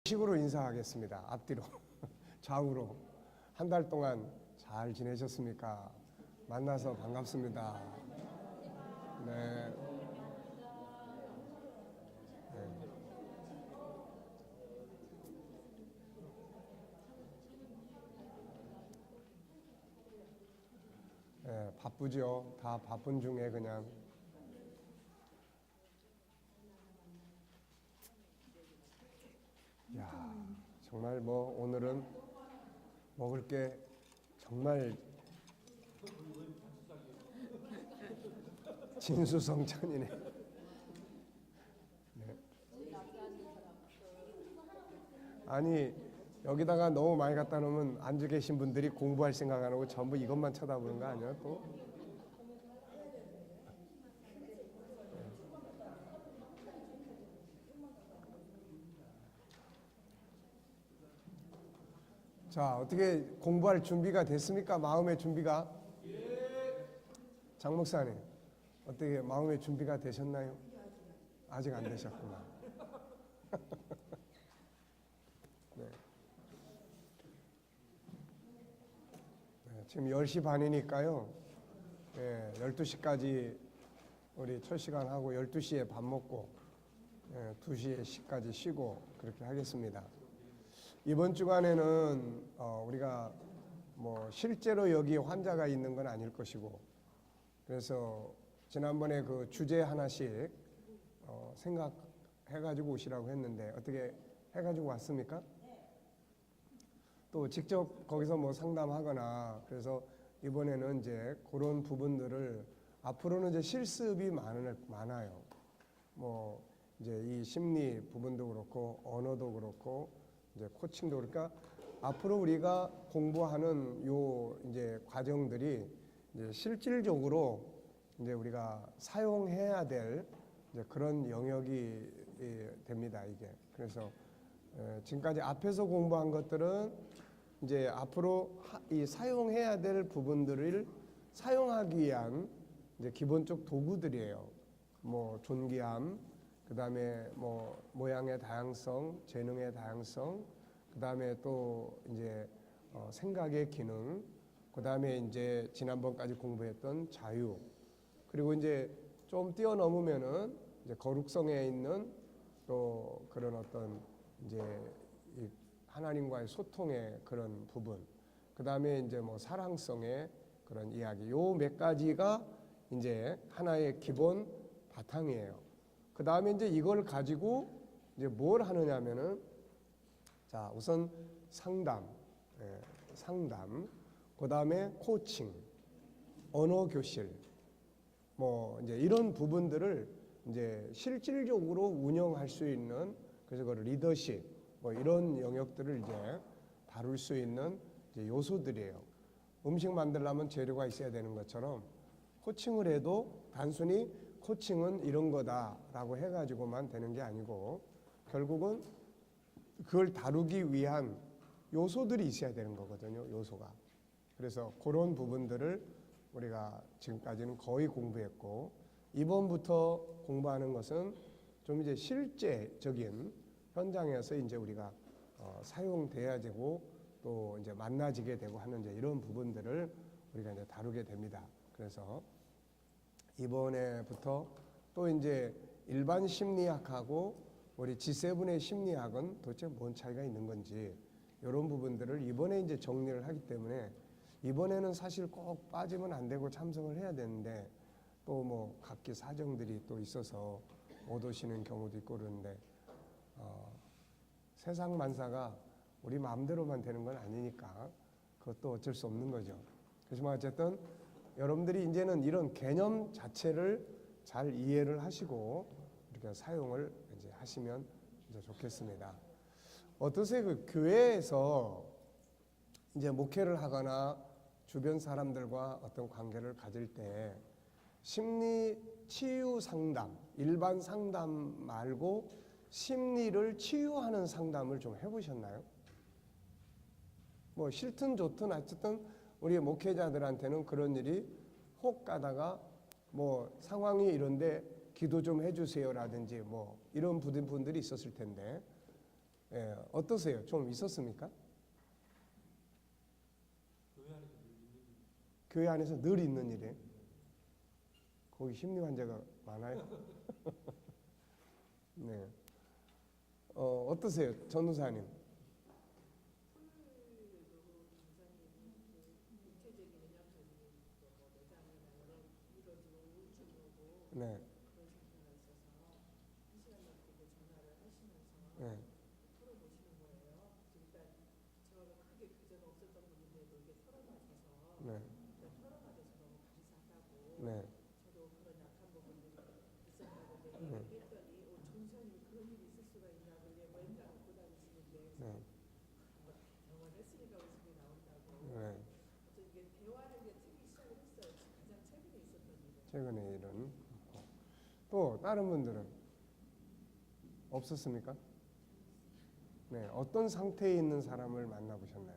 식으로 인사하겠습니다. 앞뒤로 좌우로. 한 달 동안 잘 지내셨습니까? 만나서 반갑습니다. 네. 네. 네, 바쁘죠. 다 바쁜 중에 그냥 야, 정말 뭐 오늘은 먹을 게 정말 진수성찬이네. 네. 아니 여기다가 너무 많이 갖다 놓으면 앉아 계신 분들이 공부할 생각 안 하고 전부 이것만 쳐다보는 거 아니야 또? 자, 어떻게 공부할 준비가 됐습니까? 마음의 준비가? 장 목사님, 어떻게 마음의 준비가 되셨나요? 아직 안 되셨구나. 네. 네, 지금 10시 반이니까요. 네, 12시까지 우리 첫 시간 하고 12시에 밥 먹고 2시에 시까지 쉬고 그렇게 하겠습니다. 이번 주간에는 우리가 뭐 실제로 여기 환자가 있는 건 아닐 것이고, 그래서 지난번에 그 주제 하나씩 생각해가지고 오시라고 했는데 어떻게 해가지고 왔습니까? 또 직접 거기서 뭐 상담하거나, 그래서 이번에는 이제 그런 부분들을 앞으로는 이제 실습이 많아요. 뭐 이제 이 심리 부분도 그렇고 언어도 그렇고 이제 코칭도, 그러니까 앞으로 우리가 공부하는 요 이제 과정들이 이제 실질적으로 이제 우리가 사용해야 될 이제 그런 영역이 됩니다, 이게. 그래서 지금까지 앞에서 공부한 것들은 이제 앞으로 이 사용해야 될 부분들을 사용하기 위한 이제 기본적 도구들이에요. 뭐 존귀함, 그 다음에 뭐 모양의 다양성, 재능의 다양성, 그 다음에 또 이제 생각의 기능, 그 다음에 이제 지난번까지 공부했던 자유, 그리고 이제 좀 뛰어넘으면은 이제 거룩성에 있는 또 그런 어떤 이제 이 하나님과의 소통의 그런 부분, 그 다음에 이제 뭐 사랑성의 그런 이야기, 요 몇 가지가 이제 하나의 기본 바탕이에요. 그 다음에 이제 이걸 가지고 이제 뭘 하느냐면은, 자, 우선 상담, 상담, 그 다음에 코칭, 언어 교실, 뭐 이제 이런 부분들을 이제 실질적으로 운영할 수 있는, 그래서 그 리더십, 뭐 이런 영역들을 이제 다룰 수 있는 이제 요소들이에요. 음식 만들려면 재료가 있어야 되는 것처럼 코칭을 해도 단순히 코칭은 이런 거다라고 해가지고만 되는 게 아니고, 결국은 그걸 다루기 위한 요소들이 있어야 되는 거거든요, 요소가. 그래서 그런 부분들을 우리가 지금까지는 거의 공부했고, 이번부터 공부하는 것은 좀 이제 실제적인 현장에서 이제 우리가 사용돼야 되고 또 이제 만나지게 되고 하는 이제 이런 부분들을 우리가 이제 다루게 됩니다. 그래서 이번에부터 또 이제 일반 심리학하고 우리 G7의 심리학은 도대체 뭔 차이가 있는 건지, 이런 부분들을 이번에 이제 정리를 하기 때문에 이번에는 사실 꼭 빠지면 안 되고 참석을 해야 되는데, 또 뭐 각기 사정들이 또 있어서 못 오시는 경우도 있고 그러는데, 세상 만사가 우리 마음대로만 되는 건 아니니까 그것도 어쩔 수 없는 거죠. 그렇지만 어쨌든 여러분들이 이제는 이런 개념 자체를 잘 이해를 하시고 이렇게 사용을 이제 하시면 이제 좋겠습니다. 어떠세요? 그 교회에서 이제 목회를 하거나 주변 사람들과 어떤 관계를 가질 때 심리 치유 상담, 일반 상담 말고 심리를 치유하는 상담을 좀 해보셨나요? 뭐 싫든 좋든 어쨌든 우리 목회자들한테는 그런 일이 혹 가다가 뭐 상황이 이런데 기도 좀 해주세요라든지 뭐 이런 분들이 있었을 텐데, 예, 어떠세요? 좀 있었습니까? 교회 안에서 늘 있는 일이에요. 거기 심리 환자가 많아요. 네. 어떠세요, 전도사님? 네. 네. 네. 네. 네. 네. 네. 최근에 일은 또 다른 분들은 없었습니까? 네, 어떤 상태에 있는 사람을 만나보셨나요?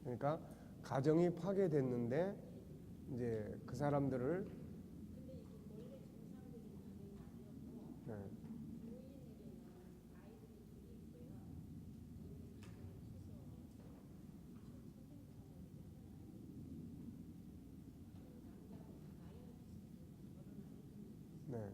그러니까 가정이 파괴됐는데 이제 그 사람들을 네, 네,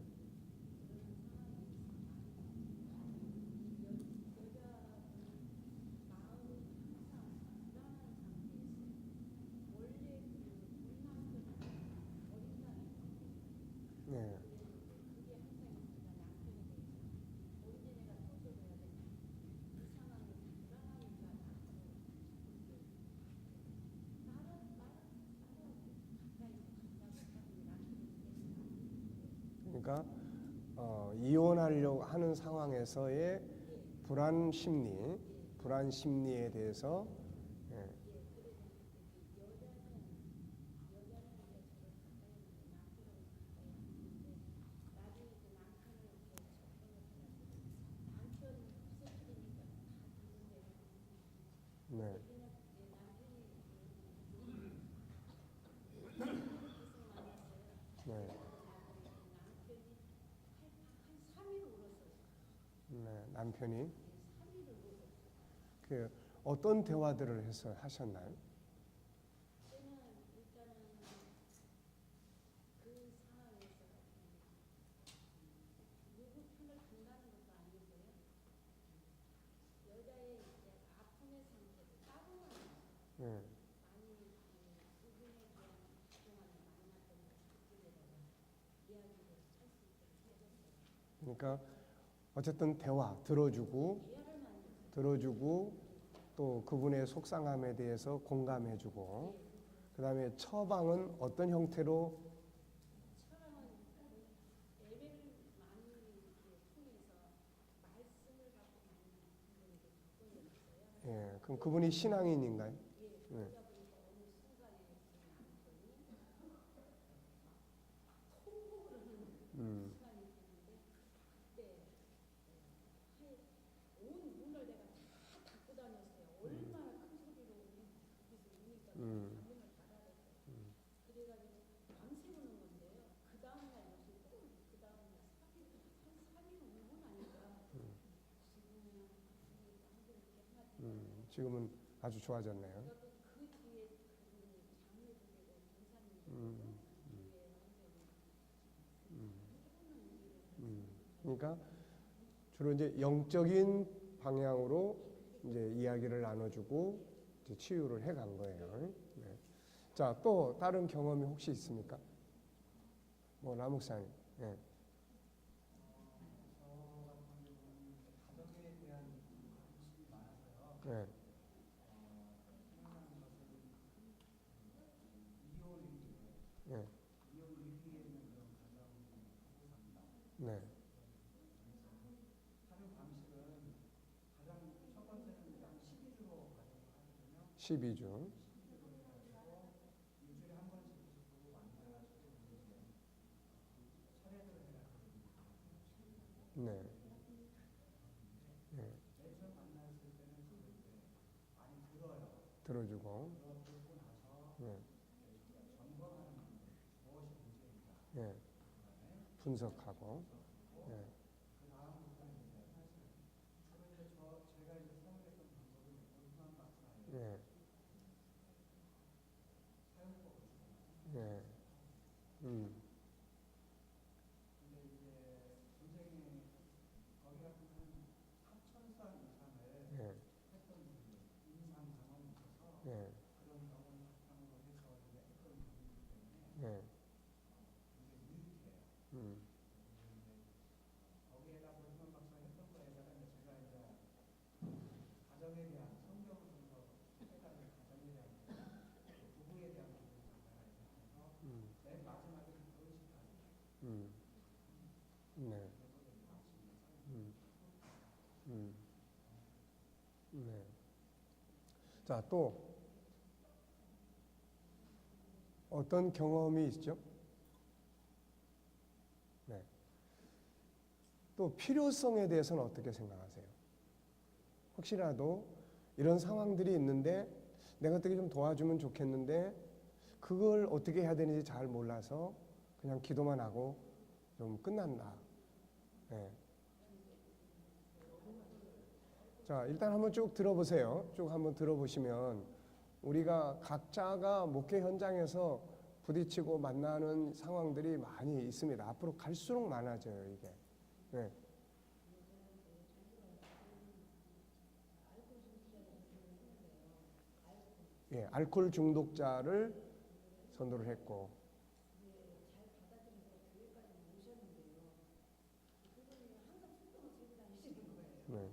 네. 그러니까 이혼하려고 하는 상황에서의 불안 심리에 대해서 예, 네, 네, 네, 남편이 그 어떤 대화들을 해서 하셨나요? 네, 그러니까 어쨌든 대화 들어주고 또 그분의 속상함에 대해서 공감해주고 그 다음에 처방은 어떤 형태로 예, 그럼 그분이 신앙인인가요? 네. 음, 음, 지금은 아주 좋아졌네요. 음, 그러니까 주로 이제 영적인 방향으로 이제 이야기를 나눠주고 이제 치유를 해간 거예요. 네. 자, 또 다른 경험이 혹시 있습니까? 뭐 라목사님. 예. 네. 네. 네. 12주. 네. 네. 들어주고, 예, 예, 분석하고, 예, 예, 예, 음, 예, 예, 예, 음, 음, 음, 네, 음, 음, 네. 자, 또 어떤 경험이 있죠? 네. 또 필요성에 대해서는 어떻게 생각하세요? 혹시라도 이런 상황들이 있는데 내가 어떻게 좀 도와주면 좋겠는데 그걸 어떻게 해야 되는지 잘 몰라서 그냥 기도만 하고 좀 끝난다. 네. 자, 일단 한번 쭉 들어보세요. 쭉 한번 들어보시면 우리가 각자가 목회 현장에서 부딪히고 만나는 상황들이 많이 있습니다. 앞으로 갈수록 많아져요, 이게. 네. 예, 알코올 중독자를 선도를 했고, 네,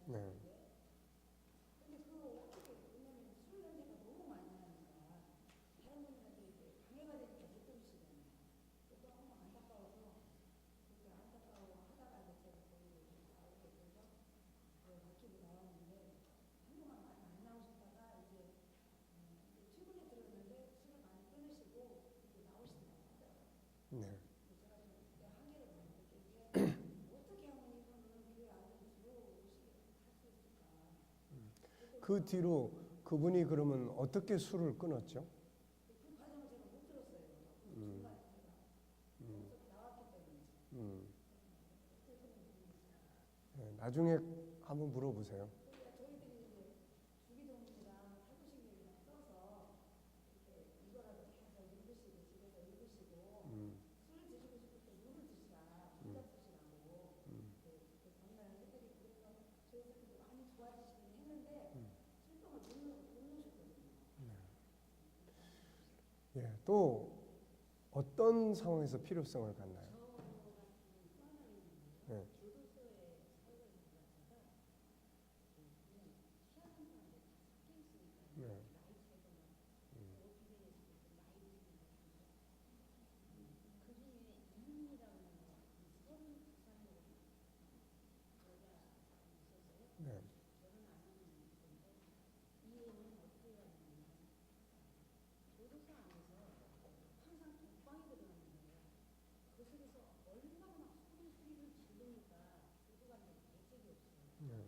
네, 네. 그 뒤로 그분이 그러면 어떻게 술을 끊었죠? 음, 음, 음. 네, 나중에 한번 물어보세요. 음, 음, 음, 예, 또 어떤 상황에서 필요성을 갖나요? 네, 네, 네, 네,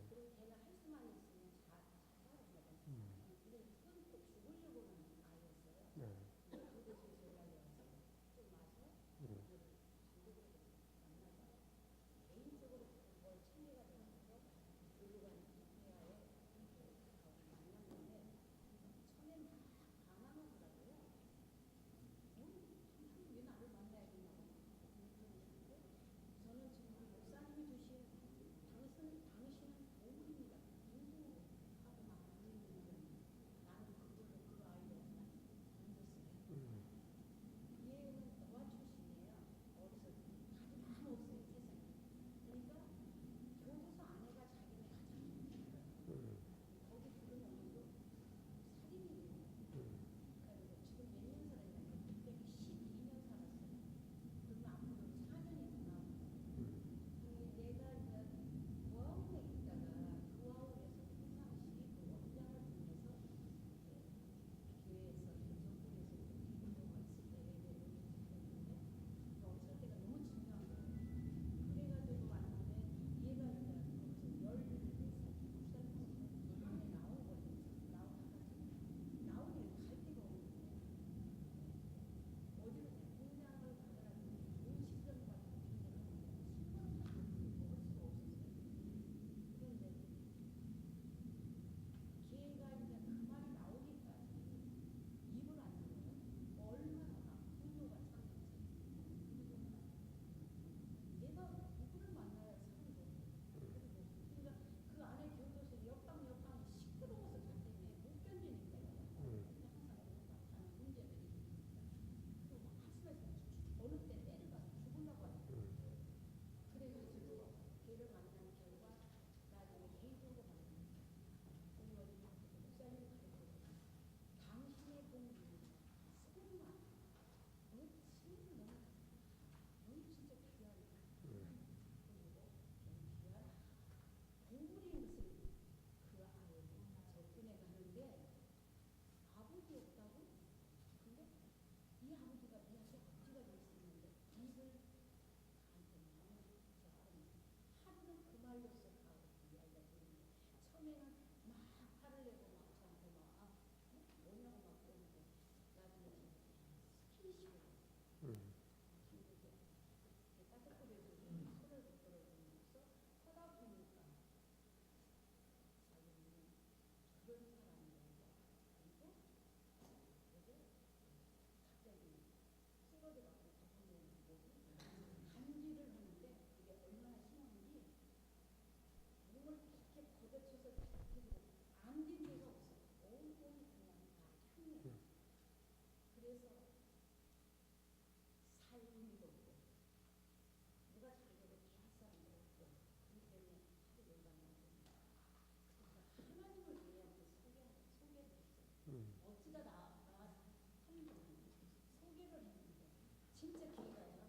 진짜 기가요.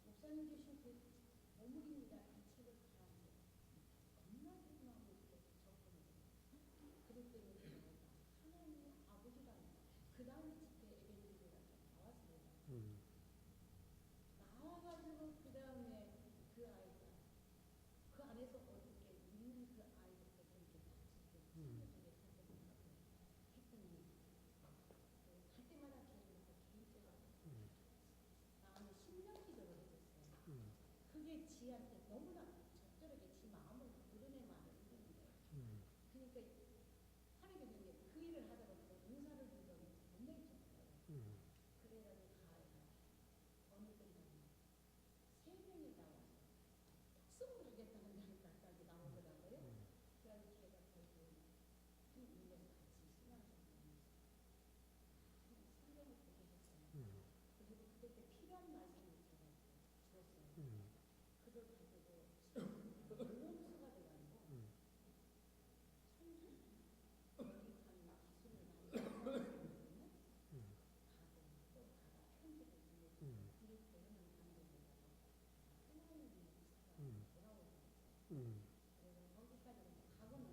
목사님 주신 그 어물입니다. 이 책을 바라는데 겁나 궁금하고 이렇게 접근해요. 그랬더니 하나님 아버지라는 그 다음에 집회 에베레스트가 나왔습니다. 나와가지고 그 다음에 그 아이가 그 안에서 어떻게 있는 그 아이들께서 이렇게 같이 챙겨주게 했더니 갈 때마다 걔한테 개인적으로 나는 심령 기도를 해줬어요. 그게 지한테 너무나 적절하게 지 마음을 드러내 말을 해주는 거예요. 그러니까 하게 되는 그 일을 하다가 또 용사를 부르더니 굉장히 좋더라고요. 그래가지고 가을에 어느 때는 3명이 나와서 특성을 하겠다는 날까지 나오더라고요. 그래서 걔가 결국 한 1년 같이 신앙생활을 성경을 보게 했어요. 그리고 그때 필요한 말씀을 제가 주었어요. 그걸 가지고 언론수가 돼가지고 천주교한 기술을 많이 배웠거든요. 가고 또 가다 편지를 보내주고 우리 교회는 안 되더라도 하나님의 이스라엘 돌아오고 그래서 거기까지 가고는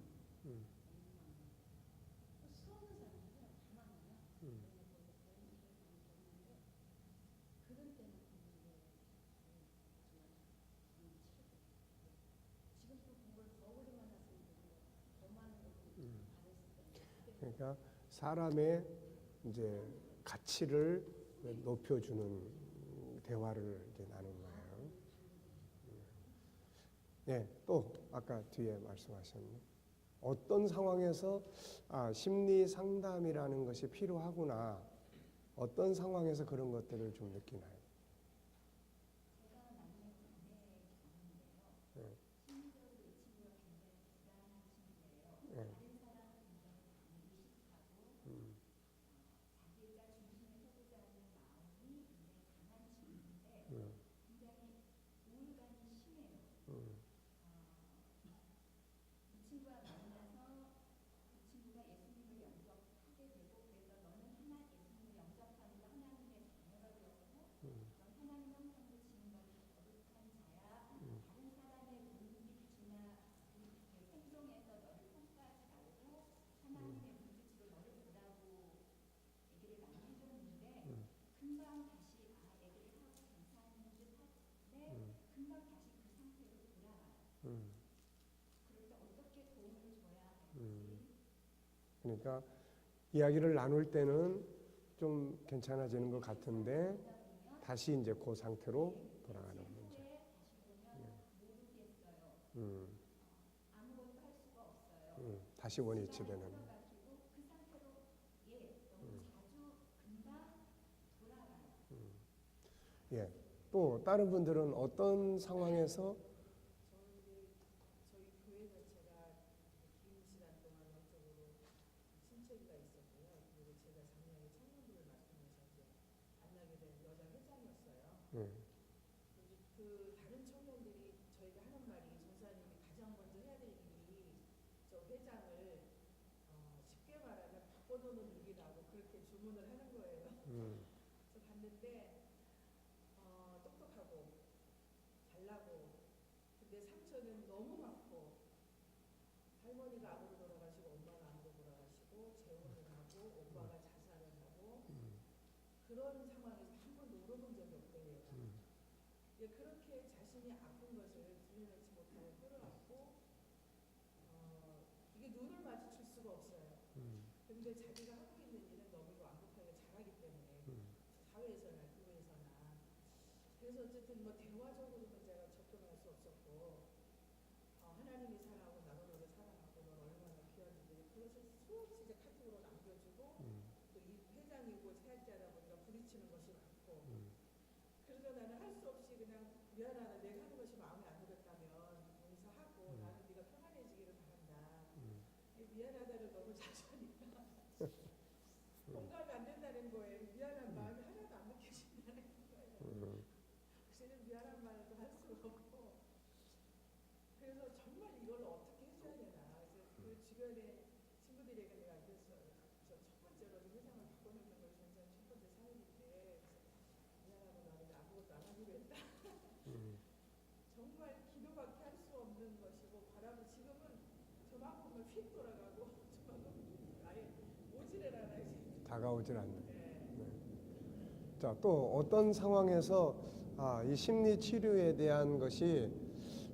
수없는 사람이 그냥 다 만나요. 그래서 거기서 그런 일을 많이 겪는데 그런 때는 정말 지금 또 그걸 더 오래 만났으면 더 많은 것들이 바랬을 텐데 그러니까 사람의 이제 가치를 높여주는 대화를 이제 나눈 거예요. 네, 또 아까 뒤에 말씀하셨네. 어떤 상황에서 심리 상담이라는 것이 필요하구나. 어떤 상황에서 그런 것들을 좀 느끼나요? 제가 만난 아내의 경우인데요. 네. 심리적으로 이 친구가 굉장히 불안한 친구예요. 네. 다른 사람 굉장히 많이 의식하고 자기가 중심을 서고자 하는 마음이 굉장히 강한 친구인데 굉장히 우울감이 심해요. 이 친구와 만나서 이 친구가 예수님을 영접하게 되고 그래서 너는 예수님을 영접하는 하나님의 자녀가 되었고 넌 하나님 형상으로 지은 것이 거룩한 자야. 다른 사람의 눈빛이나 그 생동에서 너를 평가하지 말고 하나님의 눈빛으로 너를 보라고 얘기를 많이 해줬는데 금방 다시 얘기를 하고 괜찮은 듯 하는데 금방 다시 그 상태로 돌아와요. 그럴 때 어떻게 도움을 줘야 할지. 그러니까 이야기를 나눌 때는 좀 괜찮아지는 것 같은데 다시 이제 그 상태로 돌아가는 문제. 다시 보면 모르겠어요. 아무것도 할 수가 없어요. 다시 원위치 되는. 가지고 그 상태로 너무 자주 금방 돌아가요. 예. 또 다른 분들은 어떤 상황에서 저희 교회 자체가 긴 시간 동안 영적으로 침체기가 있었고요. 그리고 제가 작년에 청년부를 맡으면서 이제 만나게 된 여자 회장이었어요. 그 다른 청년들이 저에게 하는 말이 전사님이 가장 먼저 해야 될 일이 저 회장을 쉽게 말하면 바꿔놓는 일이라고 그렇게 주문을 하는 거예요. 그래서 봤는데 똑똑하고 잘나고 근데 상처는 너무 많고 할머니가 암으로 돌아가시고 엄마가 암으로 돌아가시고 재혼을 하고 오빠가 자살을 하고 그런 상황에서 한 번도 울어본 적이 없대요. 그렇게 자신이 아픈 것을 드러내지 못하고 끌어안고 이게 눈을 마주칠 수가 없어요. 그런데 자기가 하고 있는 일은 너무 완벽하게 잘하기 때문에 사회에서나 교회에서나 그래서 어쨌든 뭐 대화적으로는 제가 접근할 수 없었고 하나님이 사랑하고 나도 너를 사랑하고 넌 얼마나 귀한지 그것을 수없이 이제 카톡으로 남겨주고 또 이 회장이고 세학자다 보니까 부딪히는 것이 많고 그래서 나는 할 수 없이 그냥 미안하다 내가 하는 것이 마음에 안 들었다면 용서하고 나는 네가 평안해지기를 바란다. 미안하다를 너무 자주 하니까 공감이 안 된다는 거예요. 미안한 마음이 하나도 안 느껴진다는 거예요. 그래서 미안한 말도 할 수가 없고 그래서 정말 이걸 어떻게 해줘야 되나. 그래서 그 주변에 친구들에게 내가 그랬어요. 첫 번째로 회장을 바꿔놓는 것이 첫 번째 사역인데 미안하고 가지고 정말 기도밖에 할 수 없는 것이고 바람은 지금은 저만 보면 휙 돌아가고 저만 보면 아예 오지를 않아요. 다가오질 않는. 네. 자, 또 어떤 상황에서 이 심리 치료에 대한 것이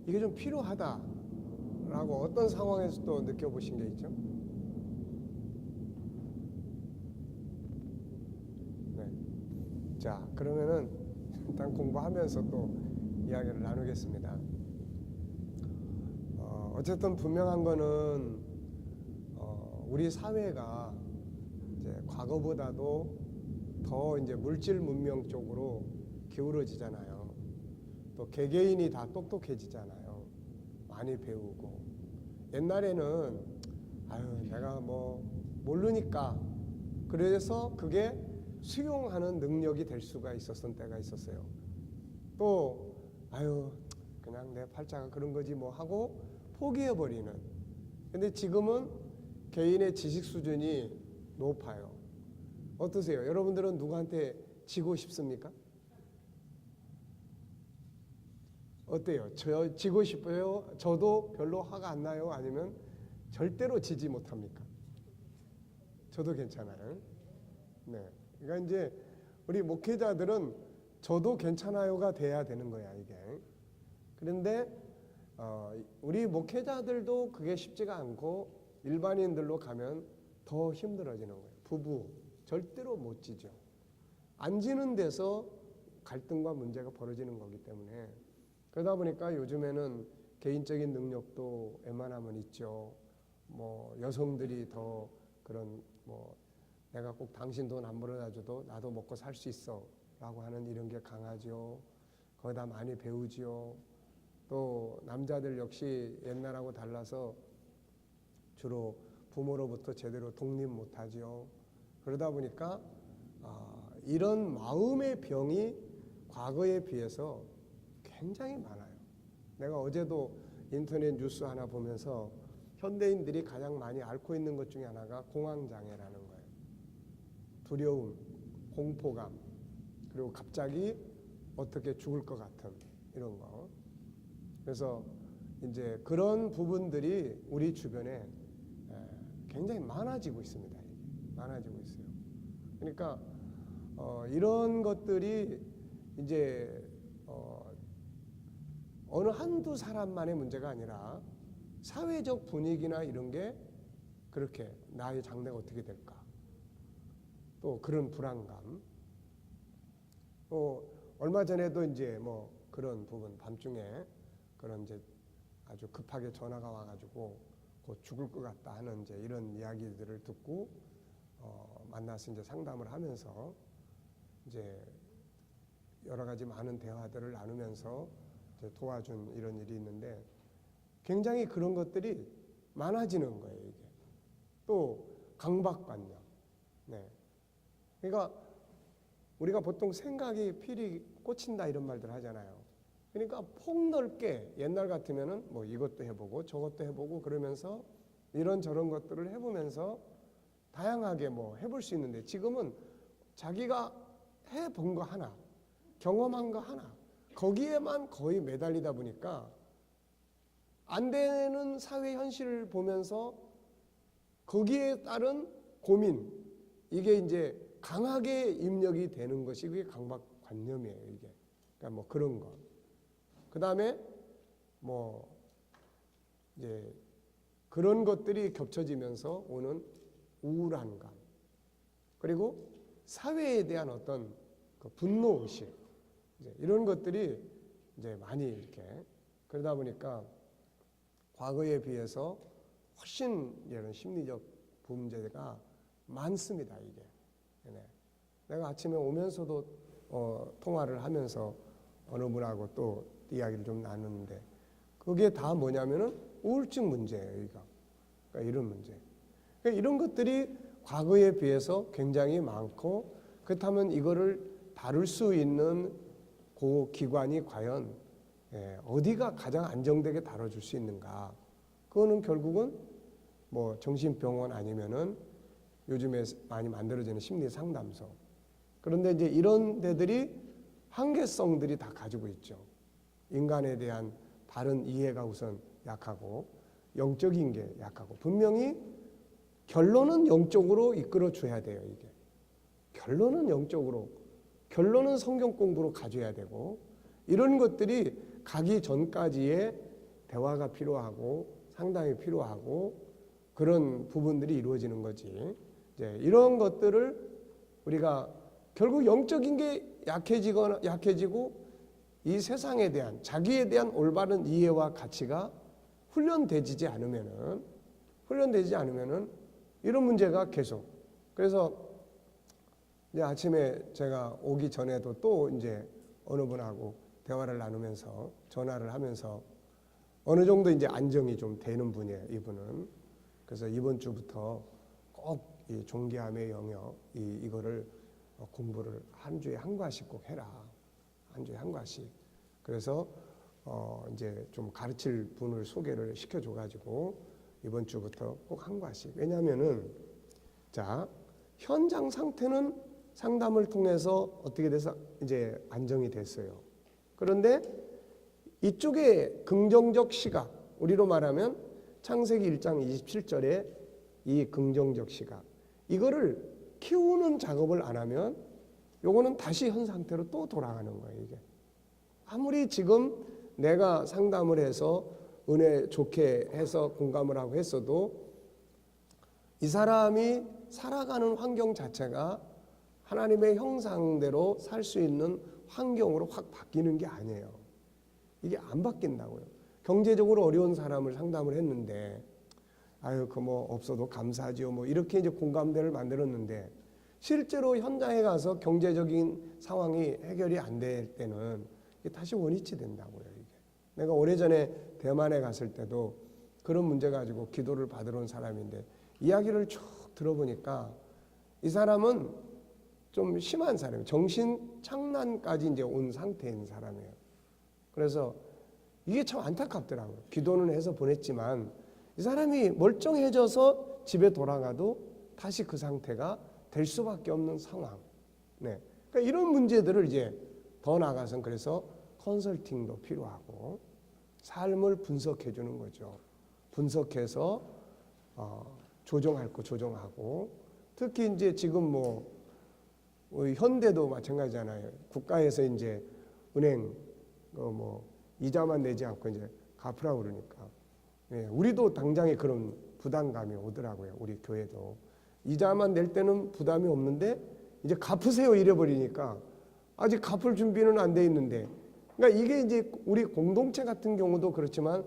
이게 좀 필요하다라고 어떤 상황에서 또 느껴보신 게 있죠? 네. 자, 그러면은 일단 공부하면서 또 이야기를 나누겠습니다. 어쨌든 분명한 거는 우리 사회가 이제 과거보다도 더 이제 물질 문명 쪽으로 기울어지잖아요. 또 개개인이 다 똑똑해지잖아요. 많이 배우고. 옛날에는 내가 뭐 모르니까 그래서 그게 수용하는 능력이 될 수가 있었던 때가 있었어요. 또 그냥 내 팔자가 그런 거지 뭐 하고 포기해버리는. 근데 지금은 개인의 지식 수준이 높아요. 어떠세요? 여러분들은 누구한테 지고 싶습니까? 어때요? 저 지고 싶어요? 저도 별로 화가 안 나요? 아니면 절대로 지지 못합니까? 저도 괜찮아요. 네. 그러니까 이제 우리 목회자들은 저도 괜찮아요가 돼야 되는 거야, 이게. 그런데 우리 목회자들도 그게 쉽지가 않고 일반인들로 가면 더 힘들어지는 거예요. 부부 절대로 못 지죠. 안 지는 데서 갈등과 문제가 벌어지는 거기 때문에. 그러다 보니까 요즘에는 개인적인 능력도 웬만하면 있죠. 뭐 여성들이 더 그런 뭐 내가 꼭 당신 돈 안 벌어다 줘도 나도 먹고 살 수 있어 라고 하는 이런 게 강하죠. 거기다 많이 배우지요. 또 남자들 역시 옛날하고 달라서 주로 부모로부터 제대로 독립 못하지요. 그러다 보니까 이런 마음의 병이 과거에 비해서 굉장히 많아요. 내가 어제도 인터넷 뉴스 하나 보면서 현대인들이 가장 많이 앓고 있는 것 중에 하나가 공황장애라는 거예요. 두려움, 공포감, 그리고 갑자기 어떻게 죽을 것 같은 이런 거. 그래서 이제 그런 부분들이 우리 주변에 굉장히 많아지고 있습니다. 많아지고 있어요. 그러니까 이런 것들이 이제 어느 한두 사람만의 문제가 아니라 사회적 분위기나 이런 게 그렇게 나의 장래가 어떻게 될까? 또 그런 불안감. 또 얼마 전에도 이제 뭐 그런 부분 밤중에 그런 이제 아주 급하게 전화가 와가지고 곧 죽을 것 같다 하는 이제 이런 이야기들을 듣고 만나서 이제 상담을 하면서 이제 여러 가지 많은 대화들을 나누면서 이제 도와준 이런 일이 있는데 굉장히 그런 것들이 많아지는 거예요, 이게. 또 강박관념. 네. 그러니까 우리가 보통 생각이 필이 꽂힌다 이런 말들 하잖아요. 그러니까 폭넓게 옛날 같으면은 뭐 이것도 해보고 저것도 해보고 그러면서 이런저런 것들을 해보면서 다양하게 뭐 해볼 수 있는데 지금은 자기가 해본 거 하나, 경험한 거 하나, 거기에만 거의 매달리다 보니까 안 되는 사회 현실을 보면서 거기에 따른 고민, 이게 이제 강하게 입력이 되는 것이 그게 강박관념이에요, 이게. 그러니까 뭐 그런 거. 그 다음에 뭐 이제 그런 것들이 겹쳐지면서 오는 우울한 감. 그리고 사회에 대한 어떤 그 분노의식. 이런 것들이 이제 많이 이렇게 그러다 보니까 과거에 비해서 훨씬 이런 심리적 문제가 많습니다, 이게. 네. 내가 아침에 오면서도 통화를 하면서 어느 분하고 또 이야기를 좀 나누는데 그게 다 뭐냐면은 우울증 문제예요, 이거. 그러니까 이런 문제. 그러니까 이런 것들이 과거에 비해서 굉장히 많고 그렇다면 이거를 다룰 수 있는 그 기관이 과연 어디가 가장 안정되게 다뤄줄 수 있는가? 그거는 결국은 뭐 정신병원 아니면은 요즘에 많이 만들어지는 심리 상담소. 그런데 이제 이런 데들이 한계성들이 다 가지고 있죠. 인간에 대한 바른 이해가 우선 약하고 영적인 게 약하고 분명히 결론은 영적으로 이끌어 줘야 돼요. 이게 결론은 영적으로 결론은 성경 공부로 가져야 되고 이런 것들이 가기 전까지의 대화가 필요하고 상담이 필요하고 그런 부분들이 이루어지는 거지. 이제 이런 것들을 우리가 결국 영적인 게 약해지고 이 세상에 대한 자기에 대한 올바른 이해와 가치가 훈련되지 않으면은 이런 문제가 계속. 그래서 이제 아침에 제가 오기 전에도 또 이제 어느 분하고 대화를 나누면서 전화를 하면서 어느 정도 이제 안정이 좀 되는 분이에요, 이분은. 그래서 이번 주부터 꼭 이 존귀함의 영역 이거를 공부를 한 주에 한 과씩 꼭 해라. 한 주에 한 과씩. 그래서 이제 좀 가르칠 분을 소개를 시켜줘 가지고 이번 주부터 꼭 한 과씩. 왜냐하면은 자 현장 상태는 상담을 통해서 어떻게 돼서 이제 안정이 됐어요. 그런데 이쪽에 긍정적 시각, 우리로 말하면 창세기 1장 27절에 이 긍정적 시각, 이거를 키우는 작업을 안 하면 요거는 다시 현 상태로 또 돌아가는 거예요. 이게 아무리 지금 내가 상담을 해서 은혜 좋게 해서 공감을 하고 했어도 이 사람이 살아가는 환경 자체가 하나님의 형상대로 살 수 있는 환경으로 확 바뀌는 게 아니에요. 이게 안 바뀐다고요. 경제적으로 어려운 사람을 상담을 했는데 아유 그 뭐 없어도 감사하지요 뭐 이렇게 이제 공감대를 만들었는데 실제로 현장에 가서 경제적인 상황이 해결이 안 될 때는 이게 다시 원위치 된다고요. 이게 내가 오래전에 대만에 갔을 때도 그런 문제 가지고 기도를 받으러 온 사람인데 이야기를 쭉 들어보니까 이 사람은 좀 심한 사람이에요. 정신 착란까지 이제 온 상태인 사람이에요. 그래서 이게 참 안타깝더라고요. 기도는 해서 보냈지만 이 사람이 멀쩡해져서 집에 돌아가도 다시 그 상태가 될 수밖에 없는 상황. 네. 그러니까 이런 문제들을 이제 더 나아가서는 그래서 컨설팅도 필요하고 삶을 분석해 주는 거죠. 분석해서 조정할 거 조정하고 특히 이제 지금 뭐 현대도 마찬가지잖아요. 국가에서 이제 은행 뭐 이자만 내지 않고 이제 갚으라고 그러니까 예, 우리도 당장에 그런 부담감이 오더라고요. 우리 교회도 이자만 낼 때는 부담이 없는데 이제 갚으세요 이래버리니까 아직 갚을 준비는 안 돼 있는데 그러니까 이게 이제 우리 공동체 같은 경우도 그렇지만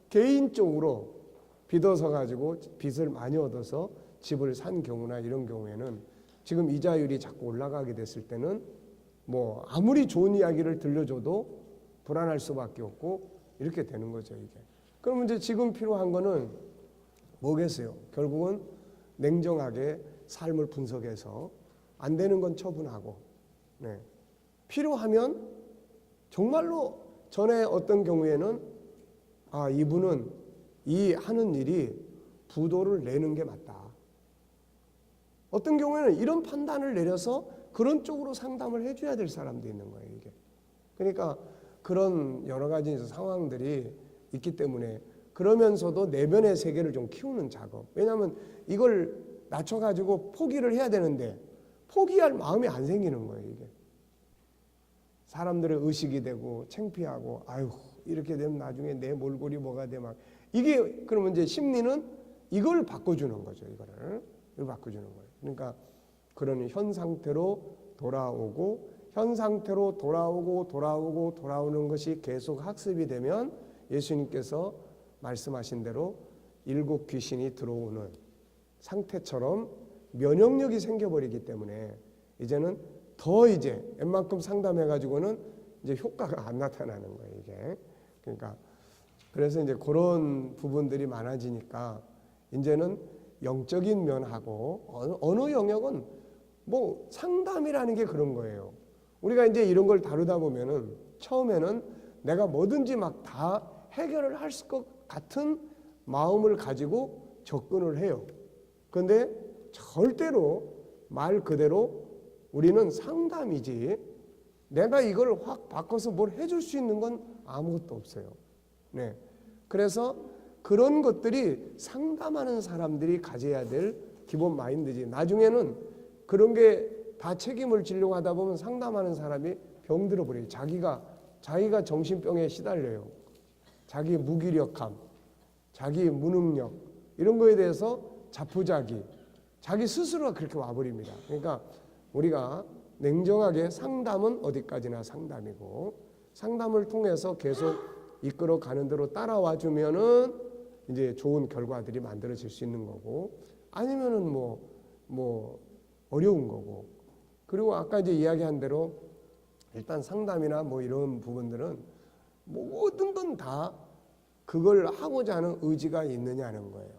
개인적으로 빚 얻어 가지고 빚을 많이 얻어서 집을 산 경우나 이런 경우에는 지금 이자율이 자꾸 올라가게 됐을 때는 뭐 아무리 좋은 이야기를 들려줘도 불안할 수밖에 없고 이렇게 되는 거죠. 이게. 그러면 이제 지금 필요한 거는 뭐겠어요? 결국은 냉정하게 삶을 분석해서 안 되는 건 처분하고 네. 필요하면 정말로 전에 어떤 경우에는 아 이분은 이 하는 일이 부도를 내는 게 맞다. 어떤 경우에는 이런 판단을 내려서 그런 쪽으로 상담을 해줘야 될 사람도 있는 거예요. 이게. 그러니까 그런 여러 가지 상황들이 있기 때문에 그러면서도 내면의 세계를 좀 키우는 작업. 왜냐하면 이걸 낮춰가지고 포기를 해야 되는데 포기할 마음이 안 생기는 거예요. 이게. 사람들의 의식이 되고 창피하고 아유 이렇게 되면 나중에 내 몰골이 뭐가 돼 막 이게 그러면 이제 심리는 이걸 바꿔주는 거죠. 이걸 바꿔주는 거예요. 그러니까 그런 현 상태로 돌아오고 현 상태로 돌아오는 것이 계속 학습이 되면 예수님께서 말씀하신 대로 일곱 귀신이 들어오는 상태처럼 면역력이 생겨버리기 때문에 이제는 더 이제 웬만큼 상담해가지고는 이제 효과가 안 나타나는 거예요, 이게. 그러니까 그래서 이제 그런 부분들이 많아지니까 이제는 영적인 면하고 어느 영역은 뭐 상담이라는 게 그런 거예요. 우리가 이제 이런 걸 다루다 보면은 처음에는 내가 뭐든지 막 다 해결을 할 것 같은 마음을 가지고 접근을 해요. 그런데 절대로 말 그대로 우리는 상담이지 내가 이걸 확 바꿔서 뭘 해줄 수 있는 건 아무것도 없어요. 네. 그래서 그런 것들이 상담하는 사람들이 가져야 될 기본 마인드지. 나중에는 그런 게 다 책임을 지려고 하다 보면 상담하는 사람이 병들어 버려요. 자기가 정신병에 시달려요. 자기 무기력함, 자기 무능력 이런 거에 대해서 자포자기, 자기 스스로가 그렇게 와버립니다. 그러니까 우리가 냉정하게 상담은 어디까지나 상담이고 상담을 통해서 계속 이끌어 가는 대로 따라와 주면은 이제 좋은 결과들이 만들어질 수 있는 거고 아니면은 뭐 어려운 거고 그리고 아까 이제 이야기한 대로 일단 상담이나 뭐 이런 부분들은 모든 건 다 그걸 하고자 하는 의지가 있느냐는 거예요.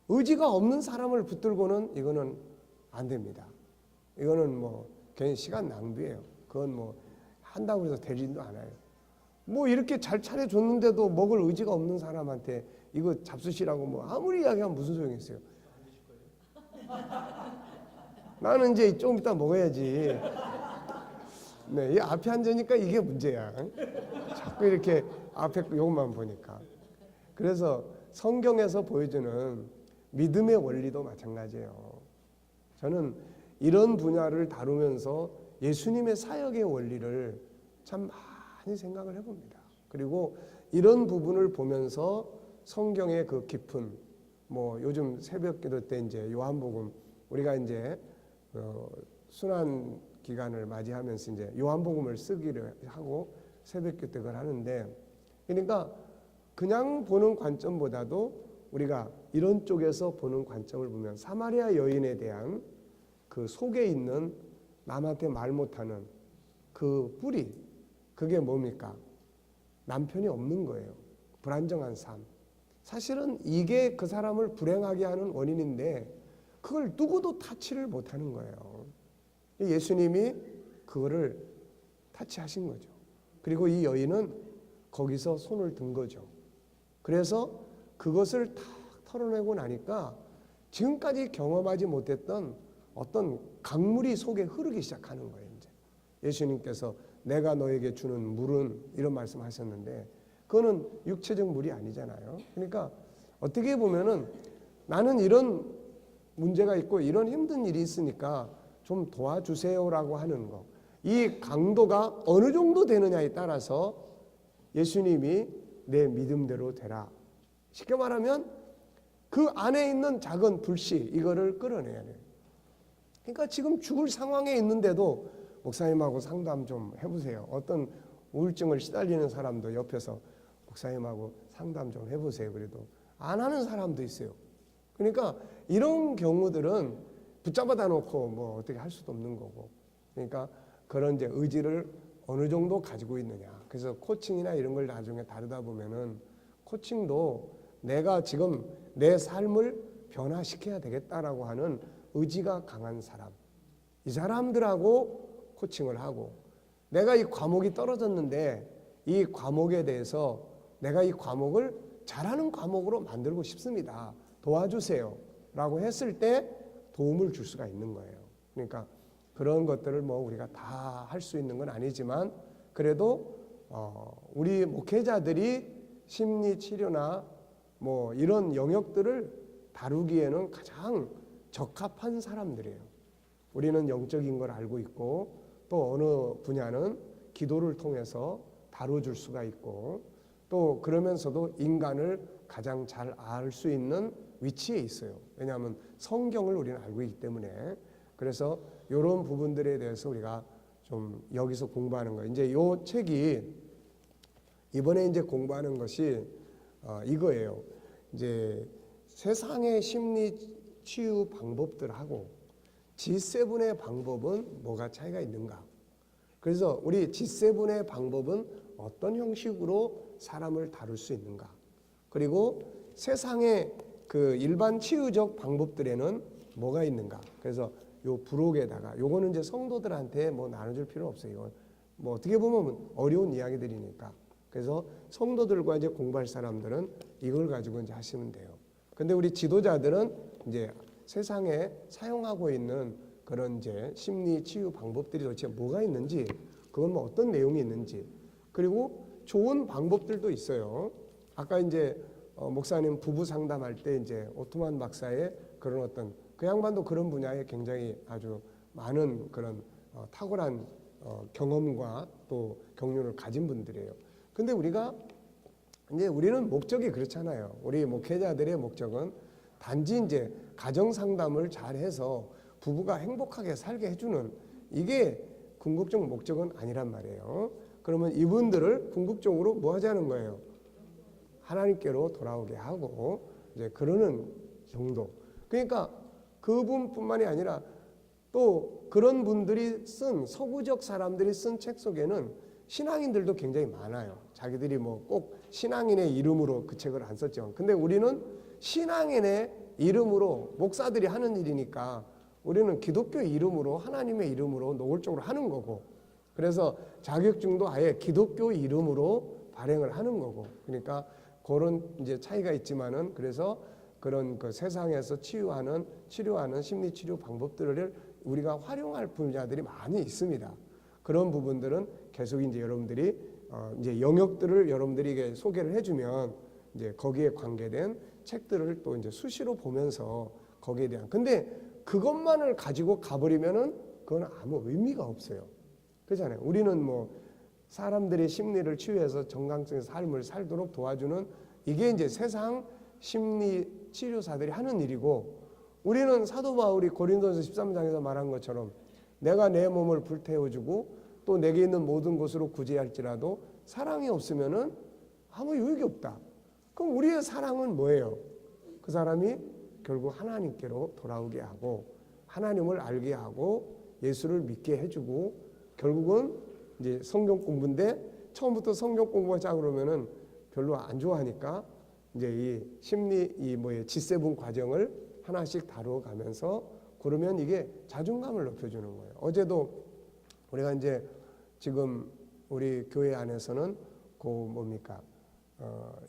의지가 없는 사람을 붙들고는 이거는 안 됩니다. 이거는 뭐 괜히 시간 낭비예요. 그건 뭐 한다고 해서 되지도 않아요. 뭐 이렇게 잘 차려줬는데도 먹을 의지가 없는 사람한테 이거 잡수시라고 뭐 아무리 이야기하면 무슨 소용이 있어요. 나는 이제 좀 이따 먹어야지. 네, 이 앞에 앉으니까 이게 문제야. 자꾸 이렇게 앞에 요것만 보니까. 그래서 성경에서 보여주는 믿음의 원리도 마찬가지예요. 저는 이런 분야를 다루면서 예수님의 사역의 원리를 참 많이 생각을 해봅니다. 그리고 이런 부분을 보면서 성경의 그 깊은 뭐 요즘 새벽기도 때 이제 요한복음 우리가 이제 순환 기간을 맞이하면서 이제 요한복음을 쓰기를 하고 새벽기도 때 그걸 하는데 그러니까 그냥 보는 관점보다도 우리가 이런 쪽에서 보는 관점을 보면 사마리아 여인에 대한 그 속에 있는 남한테 말 못하는 그 뿌리 그게 뭡니까? 남편이 없는 거예요. 불안정한 삶. 사실은 이게 그 사람을 불행하게 하는 원인인데 그걸 누구도 타치를 못하는 거예요. 예수님이 그거를 타치하신 거죠. 그리고 이 여인은 거기서 손을 든 거죠. 그래서 그것을 다 털어내고 나니까 지금까지 경험하지 못했던 어떤 강물이 속에 흐르기 시작하는 거예요. 이제 예수님께서 내가 너에게 주는 물은 이런 말씀하셨는데 그거는 육체적 물이 아니잖아요. 그러니까 어떻게 보면은 나는 이런 문제가 있고 이런 힘든 일이 있으니까 좀 도와주세요라고 하는 거. 이 강도가 어느 정도 되느냐에 따라서 예수님이 내 믿음대로 되라. 쉽게 말하면 그 안에 있는 작은 불씨 이거를 끌어내야 돼요. 그러니까 지금 죽을 상황에 있는데도 목사님하고 상담 좀 해보세요. 어떤 우울증을 시달리는 사람도 옆에서 목사님하고 상담 좀 해보세요. 그래도 안 하는 사람도 있어요. 그러니까 이런 경우들은 붙잡아다 놓고 뭐 어떻게 할 수도 없는 거고. 그러니까 그런 이제 의지를 어느 정도 가지고 있느냐. 그래서 코칭이나 이런 걸 나중에 다루다 보면은 코칭도 내가 지금 내 삶을 변화시켜야 되겠다라고 하는 의지가 강한 사람. 이 사람들하고 코칭을 하고 내가 이 과목이 떨어졌는데 이 과목에 대해서 내가 이 과목을 잘하는 과목으로 만들고 싶습니다. 도와주세요. 라고 했을 때 도움을 줄 수가 있는 거예요. 그러니까 그런 것들을 뭐 우리가 다 할 수 있는 건 아니지만 그래도 우리 목회자들이 심리 치료나 뭐 이런 영역들을 다루기에는 가장 적합한 사람들이에요. 우리는 영적인 걸 알고 있고 또 어느 분야는 기도를 통해서 다뤄줄 수가 있고 또 그러면서도 인간을 가장 잘 알 수 있는 위치에 있어요. 왜냐하면 성경을 우리는 알고 있기 때문에. 그래서 이런 부분들에 대해서 우리가 좀 여기서 공부하는 거예요. 이제 이 책이 이번에 이제 공부하는 것이 이거예요. 이제 세상의 심리 치유 방법들하고 G7의 방법은 뭐가 차이가 있는가? 그래서 우리 G7의 방법은 어떤 형식으로 사람을 다룰 수 있는가? 그리고 세상의 그 일반 치유적 방법들에는 뭐가 있는가? 그래서 요 부록에다가 요거는 이제 성도들한테 뭐 나눠줄 필요 없어요. 이건 뭐 어떻게 보면 어려운 이야기들이니까. 그래서 성도들과 이제 공부할 사람들은 이걸 가지고 이제 하시면 돼요. 근데 우리 지도자들은 이제 세상에 사용하고 있는 그런 이제 심리 치유 방법들이 도대체 뭐가 있는지 그건 뭐 어떤 내용이 있는지, 그리고 좋은 방법들도 있어요. 아까 이제 목사님 부부 상담할 때 이제 오토만 박사의 그런 어떤 그 양반도 그런 분야에 굉장히 아주 많은 그런 탁월한 경험과 또 경륜을 가진 분들이에요. 근데 우리는 목적이 그렇잖아요. 우리 목회자들의 목적은 단지 이제 가정 상담을 잘해서 부부가 행복하게 살게 해주는, 이게 궁극적 목적은 아니란 말이에요. 그러면 이분들을 궁극적으로 뭐 하자는 거예요? 하나님께로 돌아오게 하고 이제 그러는 정도. 그러니까 그분뿐만이 아니라 또 그런 분들이 쓴, 서구적 사람들이 쓴 책 속에는 신앙인들도 굉장히 많아요. 자기들이 뭐 꼭 신앙인의 이름으로 그 책을 안 썼죠. 근데 우리는 신앙인의 이름으로, 목사들이 하는 일이니까 우리는 기독교 이름으로, 하나님의 이름으로 노골적으로 하는 거고, 그래서 자격증도 아예 기독교 이름으로 발행을 하는 거고, 그러니까 그런 이제 차이가 있지만은, 그래서 그런 그 세상에서 치료하는 심리 치료 방법들을 우리가 활용할 분야들이 많이 있습니다. 그런 부분들은 계속 이제 여러분들이 이제 영역들을 여러분들에게 소개를 해주면 이제 거기에 관계된 책들을 또 이제 수시로 보면서 거기에 대한, 근데 그것만을 가지고 가버리면은 그건 아무 의미가 없어요. 그렇잖아요. 우리는 뭐 사람들의 심리를 치유해서 정상적인 삶을 살도록 도와주는, 이게 이제 세상 심리 치료사들이 하는 일이고, 우리는 사도 바울이 고린도전서 13장에서 말한 것처럼 내가 내 몸을 불태워주고 또 내게 있는 모든 것으로 구제할지라도 사랑이 없으면은 아무 유익이 없다. 그럼 우리의 사랑은 뭐예요? 그 사람이 결국 하나님께로 돌아오게 하고 하나님을 알게 하고 예수를 믿게 해주고, 결국은 이제 성경 공부인데 처음부터 성경 공부하자 그러면은 별로 안 좋아하니까 이제 이 심리 G7 과정을 하나씩 다루어가면서, 그러면 이게 자존감을 높여주는 거예요. 어제도 우리가 이제 지금 우리 교회 안에서는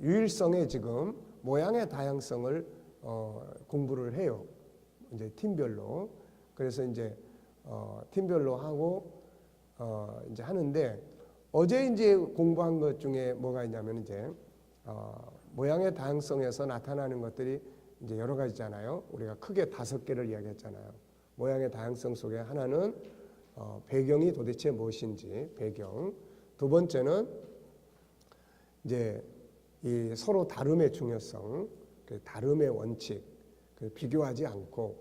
유일성의 지금 모양의 다양성을 공부를 해요. 이제 팀별로. 그래서 이제 팀별로 하고 이제 하는데, 어제 이제 공부한 것 중에 뭐가 있냐면 이제 모양의 다양성에서 나타나는 것들이 이제 여러 가지잖아요. 우리가 크게 5개를 이야기했잖아요. 모양의 다양성 속에 하나는 배경이 도대체 무엇인지, 배경. 두 번째는 이제 이 서로 다름의 중요성, 그 다름의 원칙, 그 비교하지 않고,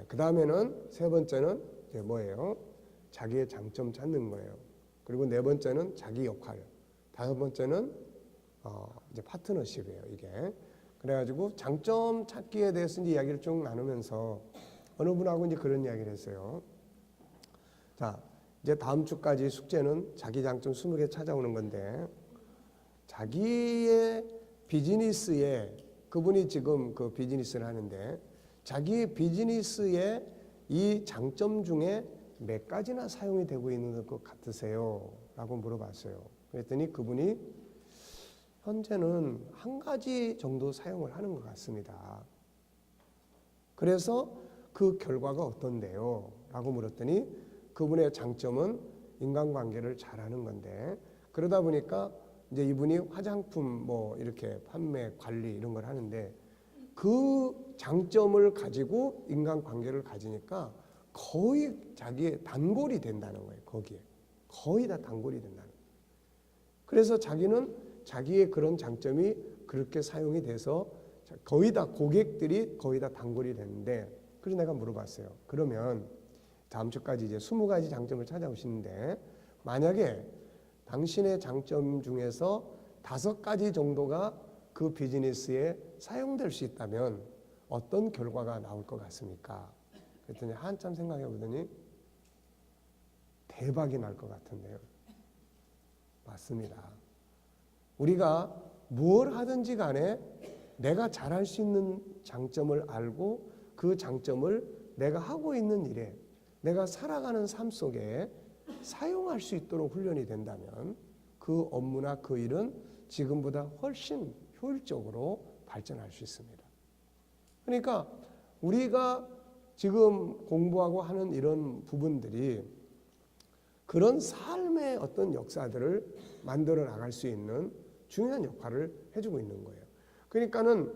그 다음에는 세 번째는 이제 뭐예요? 자기의 장점 찾는 거예요. 그리고 네 번째는 자기 역할, 다섯 번째는 이제 파트너십이에요. 이게 그래가지고 장점 찾기에 대해서 이제 이야기를 쭉 나누면서 어느 분하고 이제 그런 이야기를 했어요. 자, 이제 다음 주까지 숙제는 자기 장점 20개 찾아오는 건데, 자기의 비즈니스에, 그분이 지금 그 비즈니스를 하는데 자기 비즈니스에 이 장점 중에 몇 가지나 사용이 되고 있는 것 같으세요? 라고 물어봤어요. 그랬더니 그분이 현재는 한 가지 정도 사용을 하는 것 같습니다. 그래서 그 결과가 어떤데요? 라고 물었더니 그분의 장점은 인간관계를 잘하는 건데, 그러다 보니까 이제 이분이 화장품 뭐 이렇게 판매, 관리 이런 걸 하는데 그 장점을 가지고 인간관계를 가지니까 거의 자기의 단골이 된다는 거예요. 거기에 거의 다 단골이 된다는 거예요. 그래서 자기는 자기의 그런 장점이 그렇게 사용이 돼서 거의 다 고객들이 거의 다 단골이 되는데, 그래서 내가 물어봤어요. 그러면 다음 주까지 이제 20가지 장점을 찾아오시는데, 만약에 당신의 장점 중에서 5가지 정도가 그 비즈니스에 사용될 수 있다면 어떤 결과가 나올 것 같습니까? 그랬더니 한참 생각해 보더니 대박이 날 것 같은데요. 맞습니다. 우리가 뭘 하든지 간에 내가 잘할 수 있는 장점을 알고 그 장점을 내가 하고 있는 일에, 내가 살아가는 삶 속에 사용할 수 있도록 훈련이 된다면 그 업무나 그 일은 지금보다 훨씬 효율적으로 발전할 수 있습니다. 그러니까 우리가 지금 공부하고 하는 이런 부분들이 그런 삶의 어떤 역사들을 만들어 나갈 수 있는 중요한 역할을 해주고 있는 거예요. 그러니까는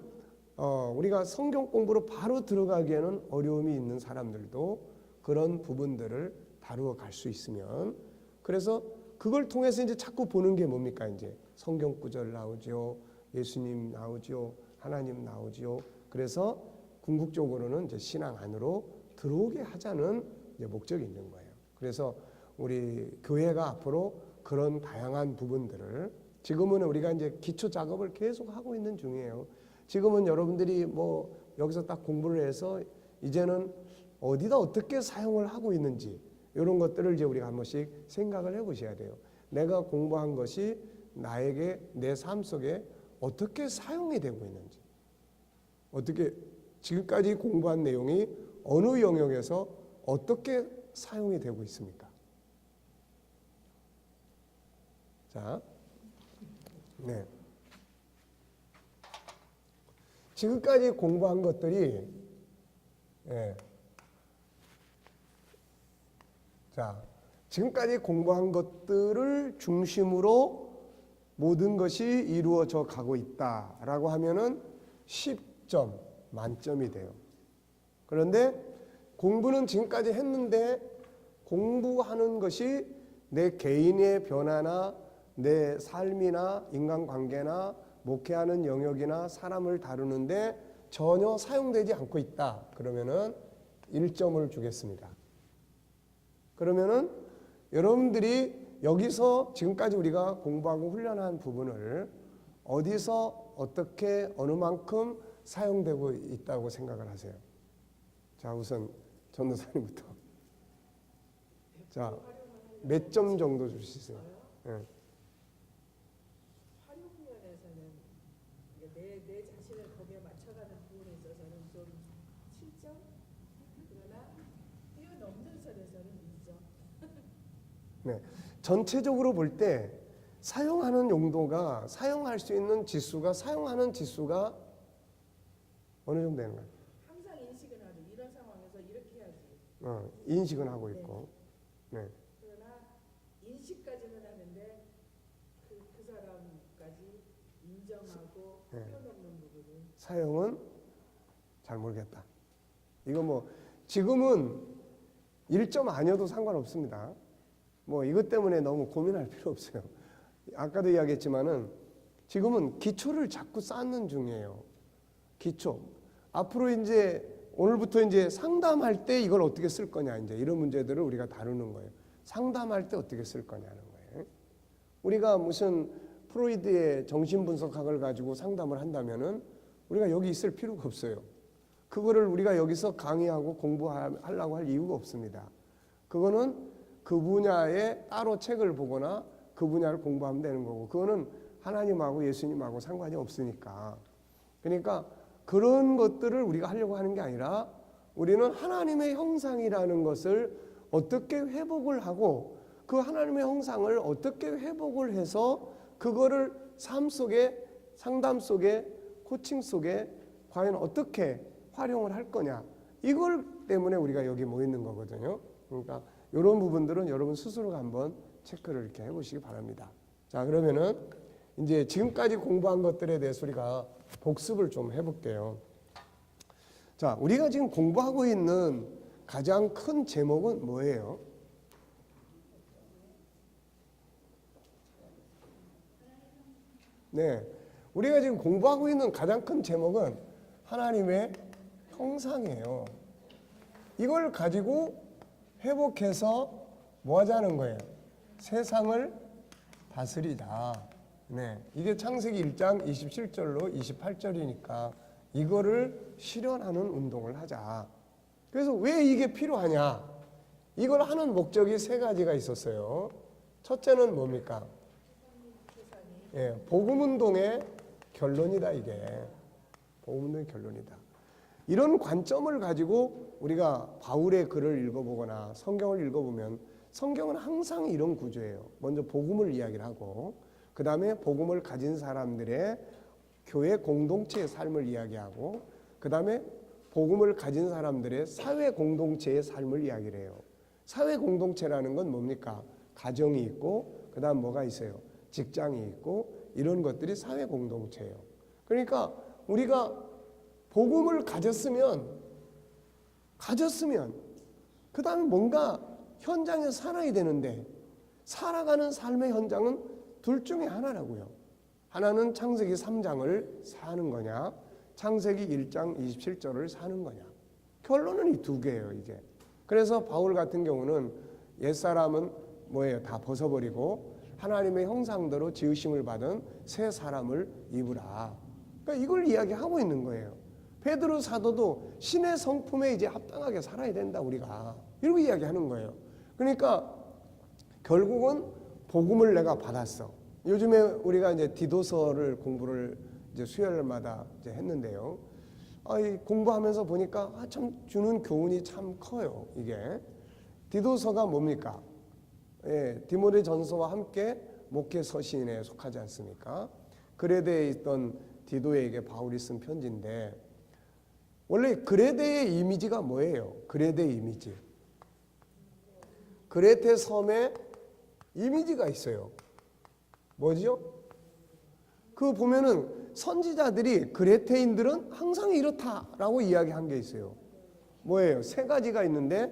우리가 성경 공부로 바로 들어가기에는 어려움이 있는 사람들도 그런 부분들을 다루어 갈 수 있으면, 그래서 그걸 통해서 이제 자꾸 보는 게 뭡니까? 이제 성경 구절 나오죠, 예수님 나오죠, 하나님 나오죠. 그래서 궁극적으로는 이제 신앙 안으로 들어오게 하자는 이제 목적이 있는 거예요. 그래서 우리 교회가 앞으로 그런 다양한 부분들을, 지금은 우리가 이제 기초 작업을 계속 하고 있는 중이에요. 지금은 여러분들이 뭐 여기서 딱 공부를 해서 이제는 어디다 어떻게 사용을 하고 있는지 이런 것들을 이제 우리가 한 번씩 생각을 해보셔야 돼요. 내가 공부한 것이 나에게 내 삶 속에 어떻게 사용이 되고 있는지, 어떻게 지금까지 공부한 내용이 어느 영역에서 어떻게 사용이 되고 있습니까? 자, 네. 지금까지 공부한 것들이, 자, 지금까지 공부한 것들을 중심으로 모든 것이 이루어져 가고 있다라고 하면은 10점 만점이 돼요. 그런데 공부는 지금까지 했는데 공부하는 것이 내 개인의 변화나 내 삶이나 인간관계나 목회하는 영역이나 사람을 다루는데 전혀 사용되지 않고 있다. 그러면은 1점을 주겠습니다. 그러면은 여러분들이 여기서 지금까지 우리가 공부하고 훈련한 부분을 어디서 어떻게 어느 만큼 사용되고 있다고 생각을 하세요? 자, 우선 전도사님부터. 자, 몇 점 정도 줄 수 있어요? 네. 활용 면에서는 내 자신을 거기에 맞춰가는 부분에 있어서는 좀 7점? 그러나 뛰어넘는 선에서는 2점. 네. 전체적으로 볼 때 사용하는 용도가, 사용할 수 있는 지수가, 사용하는 지수가 어느 정도 되는 거예요? 항상 인식은 하죠. 이런 상황에서 이렇게 해야지. 인식은 하고 있고. 네. 그러나 인식까지는 하는데 그 사람까지 인정하고 네. 뛰어넘는 부분은 사용은 잘 모르겠다. 이거 뭐 지금은 1점 아니어도 상관없습니다. 뭐 이것 때문에 너무 고민할 필요 없어요. 아까도 이야기했지만은 지금은 기초를 자꾸 쌓는 중이에요. 기초. 앞으로 이제 오늘부터 이제 상담할 때 이걸 어떻게 쓸 거냐, 이제 이런 문제들을 우리가 다루는 거예요. 상담할 때 어떻게 쓸 거냐는 거예요. 우리가 무슨 프로이드의 정신분석학을 가지고 상담을 한다면은 우리가 여기 있을 필요가 없어요. 그거를 우리가 여기서 강의하고 공부하려고 할 이유가 없습니다. 그거는 그 분야에 따로 책을 보거나 그 분야를 공부하면 되는 거고, 그거는 하나님하고 예수님하고 상관이 없으니까. 그러니까 그런 것들을 우리가 하려고 하는 게 아니라 우리는 하나님의 형상이라는 것을 어떻게 회복을 하고 그 하나님의 형상을 어떻게 회복을 해서 그거를 삶 속에, 상담 속에, 코칭 속에 과연 어떻게 활용을 할 거냐, 이걸 때문에 우리가 여기 모이는 거거든요. 그러니까 이런 부분들은 여러분 스스로가 한번 체크를 이렇게 해보시기 바랍니다. 자, 그러면은 이제 지금까지 공부한 것들에 대해서 우리가 복습을 좀 해볼게요. 자, 우리가 지금 공부하고 있는 가장 큰 제목은 뭐예요? 네, 우리가 지금 공부하고 있는 가장 큰 제목은 하나님의 형상이에요. 이걸 가지고 회복해서 뭐 하자는 거예요? 세상을 다스리자. 네, 이게 창세기 1장 27절로 28절이니까 이거를 실현하는 운동을 하자. 그래서 왜 이게 필요하냐? 이걸 하는 목적이 세 가지가 있었어요. 첫째는 뭡니까? 예, 복음운동의 결론이다. 이게 복음운동의 결론이다. 이런 관점을 가지고 우리가 바울의 글을 읽어보거나 성경을 읽어보면 성경은 항상 이런 구조예요. 먼저 복음을 이야기를 하고 그 다음에 복음을 가진 사람들의 교회 공동체의 삶을 이야기하고 그 다음에 복음을 가진 사람들의 사회 공동체의 삶을 이야기를 해요. 사회 공동체라는 건 뭡니까? 가정이 있고 그다음 뭐가 있어요? 직장이 있고 이런 것들이 사회 공동체예요. 그러니까 우리가 복음을 가졌으면 그다음에 뭔가 현장에 살아야 되는데 살아가는 삶의 현장은 둘 중에 하나라고요. 하나는 창세기 3장을 사는 거냐, 창세기 1장 27절을 사는 거냐. 결론은 이 두 개예요, 이게. 그래서 바울 같은 경우는 옛사람은 뭐예요? 다 벗어버리고 하나님의 형상대로 지으심을 받은 새 사람을 입으라. 그러니까 이걸 이야기하고 있는 거예요. 베드로 사도도 신의 성품에 이제 합당하게 살아야 된다, 우리가. 이렇게 이야기하는 거예요. 그러니까 결국은 복음을 내가 받았어. 요즘에 우리가 이제 디도서를 공부를 이제 수요일마다 이제 했는데요. 공부하면서 보니까 참 주는 교훈이 참 커요. 이게 디도서가 뭡니까? 디모데 전서와 함께 목회 서신에 속하지 않습니까? 그레데에 있던 디도에게 바울이 쓴 편지인데 원래 그레데의 이미지가 뭐예요? 그레데의 이미지. 그레테 섬에 이미지가 있어요. 뭐죠? 그 보면은 선지자들이 그레테인들은 항상 이렇다라고 이야기한 게 있어요. 뭐예요? 세 가지가 있는데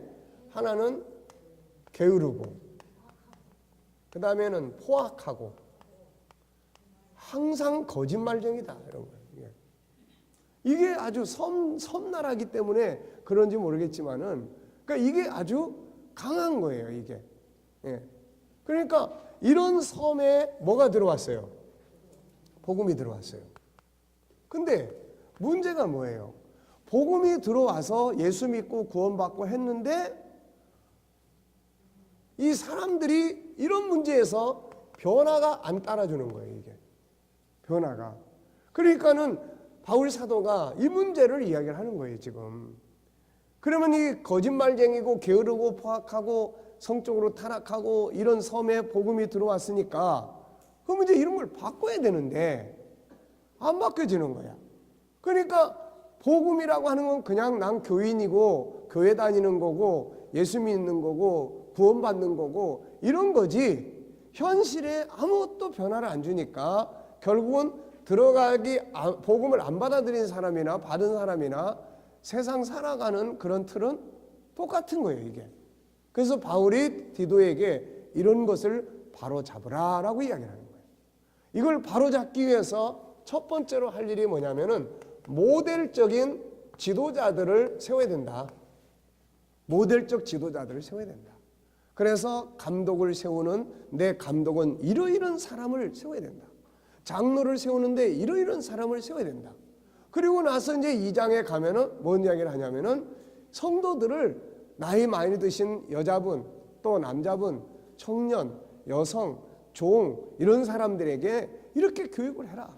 하나는 게으르고 그 다음에는 포악하고 항상 거짓말쟁이다 이런 거예요. 이게 아주 섬나라기 때문에 그런지 모르겠지만은 그러니까 이게 아주 강한 거예요. 이게. 그러니까 이런 섬에 뭐가 들어왔어요? 복음이 들어왔어요. 근데 문제가 뭐예요? 복음이 들어와서 예수 믿고 구원받고 했는데 이 사람들이 이런 문제에서 변화가 안 따라주는 거예요. 이게 변화가. 그러니까는 바울 사도가 이 문제를 이야기를 하는 거예요. 지금. 그러면 이 거짓말쟁이고 게으르고 포악하고 성적으로 타락하고 이런 섬에 복음이 들어왔으니까 그럼 이제 이런 걸 바꿔야 되는데 안 바뀌어지는 거야. 그러니까 복음이라고 하는 건 그냥 난 교인이고 교회 다니는 거고 예수 믿는 거고 구원받는 거고 이런 거지 현실에 아무것도 변화를 안 주니까 결국은 복음을 안 받아들인 사람이나 받은 사람이나 세상 살아가는 그런 틀은 똑같은 거예요. 이게. 그래서 바울이 디도에게 이런 것을 바로 잡으라라고 이야기를 하는 거예요. 이걸 바로 잡기 위해서 첫 번째로 할 일이 뭐냐면은 모델적인 지도자들을 세워야 된다. 모델적 지도자들을 세워야 된다. 그래서 감독을 세우는 내 감독은 이러이러한 사람을 세워야 된다. 장로를 세우는데 이러이러한 사람을 세워야 된다. 그리고 나서 이제 2장에 가면은 뭔 이야기를 하냐면은 성도들을 나이 많이 드신 여자분, 또 남자분, 청년, 여성, 종 이런 사람들에게 이렇게 교육을 해라.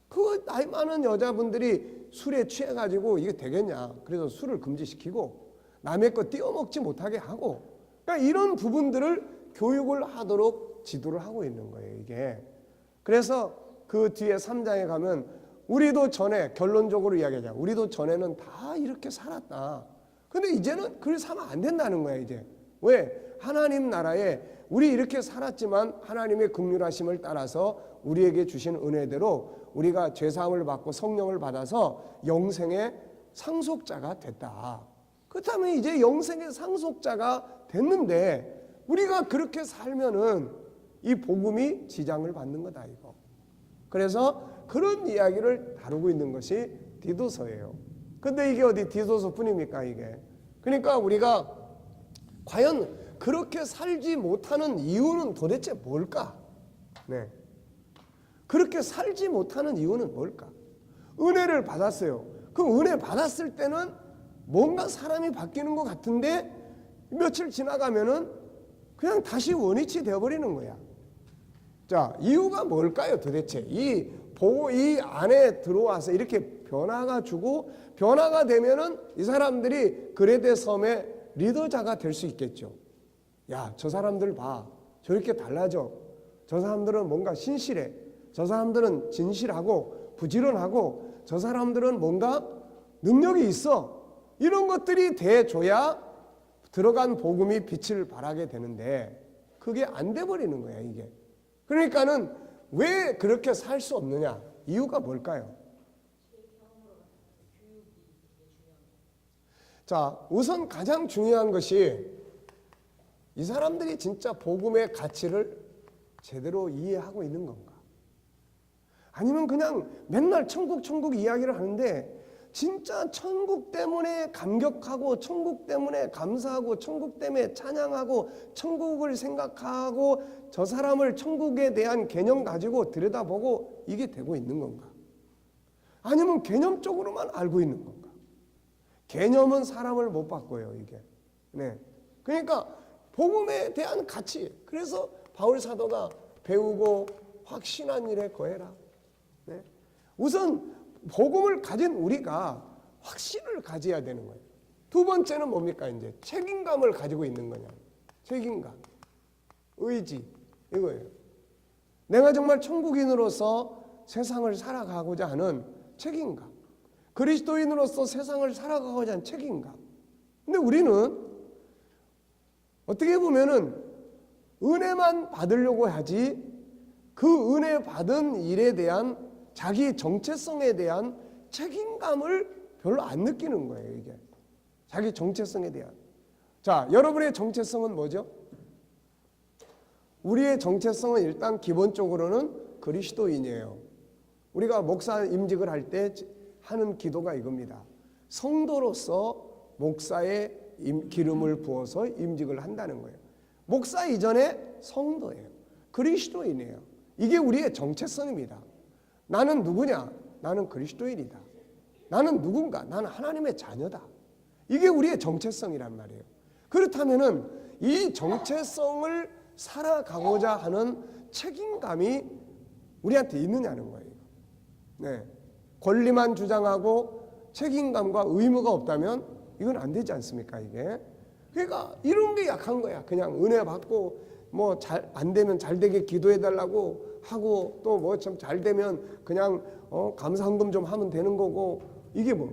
그 나이 많은 여자분들이 술에 취해가지고 이게 되겠냐. 그래서 술을 금지시키고 남의 거 띄어먹지 못하게 하고 그러니까 이런 부분들을 교육을 하도록 지도를 하고 있는 거예요. 이게. 그래서 그 뒤에 3장에 가면 우리도 전에 결론적으로 이야기하자. 우리도 전에는 다 이렇게 살았다. 근데 이제는 그렇게 살면 안 된다는 거야. 이제. 왜? 하나님 나라에 우리 이렇게 살았지만 하나님의 긍휼하심을 따라서 우리에게 주신 은혜대로 우리가 죄사함을 받고 성령을 받아서 영생의 상속자가 됐다. 그렇다면 이제 영생의 상속자가 됐는데 우리가 그렇게 살면은 이 복음이 지장을 받는 거다 이거. 그래서 그런 이야기를 다루고 있는 것이 디도서예요. 근데 이게 어디 디도서뿐입니까 이게. 그러니까 우리가 과연 그렇게 살지 못하는 이유는 도대체 뭘까? 네. 그렇게 살지 못하는 이유는 뭘까? 은혜를 받았어요. 그럼 은혜 받았을 때는 뭔가 사람이 바뀌는 것 같은데 며칠 지나가면은 그냥 다시 원위치 되어버리는 거야. 자, 이유가 뭘까요 도대체? 이 안에 들어와서 이렇게 변화가 주고 변화가 되면은 이 사람들이 그레데 섬의 리더자가 될 수 있겠죠. 야, 저 사람들 봐. 저렇게 달라져. 저 사람들은 뭔가 신실해. 저 사람들은 진실하고 부지런하고 저 사람들은 뭔가 능력이 있어. 이런 것들이 돼줘야 들어간 복음이 빛을 발하게 되는데 그게 안 돼 버리는 거야, 이게. 그러니까는 왜 그렇게 살 수 없느냐? 이유가 뭘까요? 자, 우선 가장 중요한 것이 이 사람들이 진짜 복음의 가치를 제대로 이해하고 있는 건가? 아니면 그냥 맨날 천국 이야기를 하는데 진짜 천국 때문에 감격하고 천국 때문에 감사하고 천국 때문에 찬양하고 천국을 생각하고 저 사람을 천국에 대한 개념 가지고 들여다보고 이게 되고 있는 건가? 아니면 개념적으로만 알고 있는 건가? 개념은 사람을 못 바꿔요, 이게. 네. 그러니까 복음에 대한 가치. 그래서 바울 사도가 배우고 확신한 일에 거해라. 네. 우선 복음을 가진 우리가 확신을 가져야 되는 거예요. 두 번째는 뭡니까? 이제 책임감을 가지고 있는 거냐. 책임감, 의지, 이거예요. 내가 정말 천국인으로서 세상을 살아가고자 하는 책임감, 그리스도인으로서 세상을 살아가고자 하는 책임감. 근데 우리는 어떻게 보면은 은혜만 받으려고 하지 그 은혜 받은 일에 대한 자기 정체성에 대한 책임감을 별로 안 느끼는 거예요, 이게. 자기 정체성에 대한. 자, 여러분의 정체성은 뭐죠? 우리의 정체성은 일단 기본적으로는 그리스도인이에요. 우리가 목사 임직을 할 때 하는 기도가 이겁니다. 성도로서 목사의 기름을 부어서 임직을 한다는 거예요. 목사 이전에 성도예요. 그리스도인이에요. 이게 우리의 정체성입니다. 나는 누구냐? 나는 그리스도인이다. 나는 누군가? 나는 하나님의 자녀다. 이게 우리의 정체성이란 말이에요. 그렇다면은 이 정체성을 살아가고자 하는 책임감이 우리한테 있느냐는 거예요. 네. 권리만 주장하고 책임감과 의무가 없다면 이건 안 되지 않습니까, 이게? 그러니까 이런 게 약한 거야. 그냥 은혜 받고 뭐 잘 안 되면 잘 되게 기도해 달라고 하고 또 뭐 참 잘 되면 그냥 감사헌금 좀 하면 되는 거고 이게 뭐?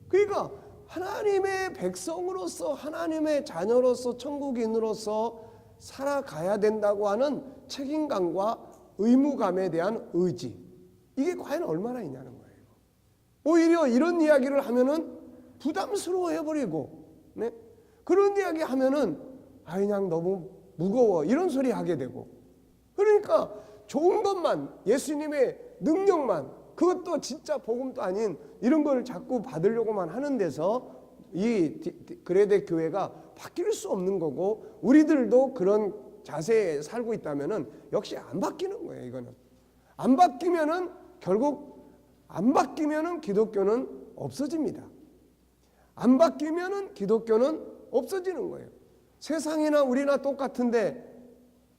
그러니까 하나님의 백성으로서 하나님의 자녀로서 천국인으로서 살아가야 된다고 하는 책임감과 의무감에 대한 의지, 이게 과연 얼마나 있냐는 거예요. 오히려 이런 이야기를 하면은 부담스러워해버리고, 네? 그런 이야기 하면은 그냥 너무 무거워 이런 소리 하게 되고, 그러니까 좋은 것만, 예수님의 능력만, 그것도 진짜 복음도 아닌 이런 걸 자꾸 받으려고만 하는 데서 이 그레데 교회가 바뀔 수 없는 거고, 우리들도 그런 자세에 살고 있다면은 역시 안 바뀌는 거예요. 이거는 안 바뀌면은 결국 안 바뀌면은 기독교는 없어집니다. 안 바뀌면은 기독교는 없어지는 거예요. 세상이나 우리나 똑같은데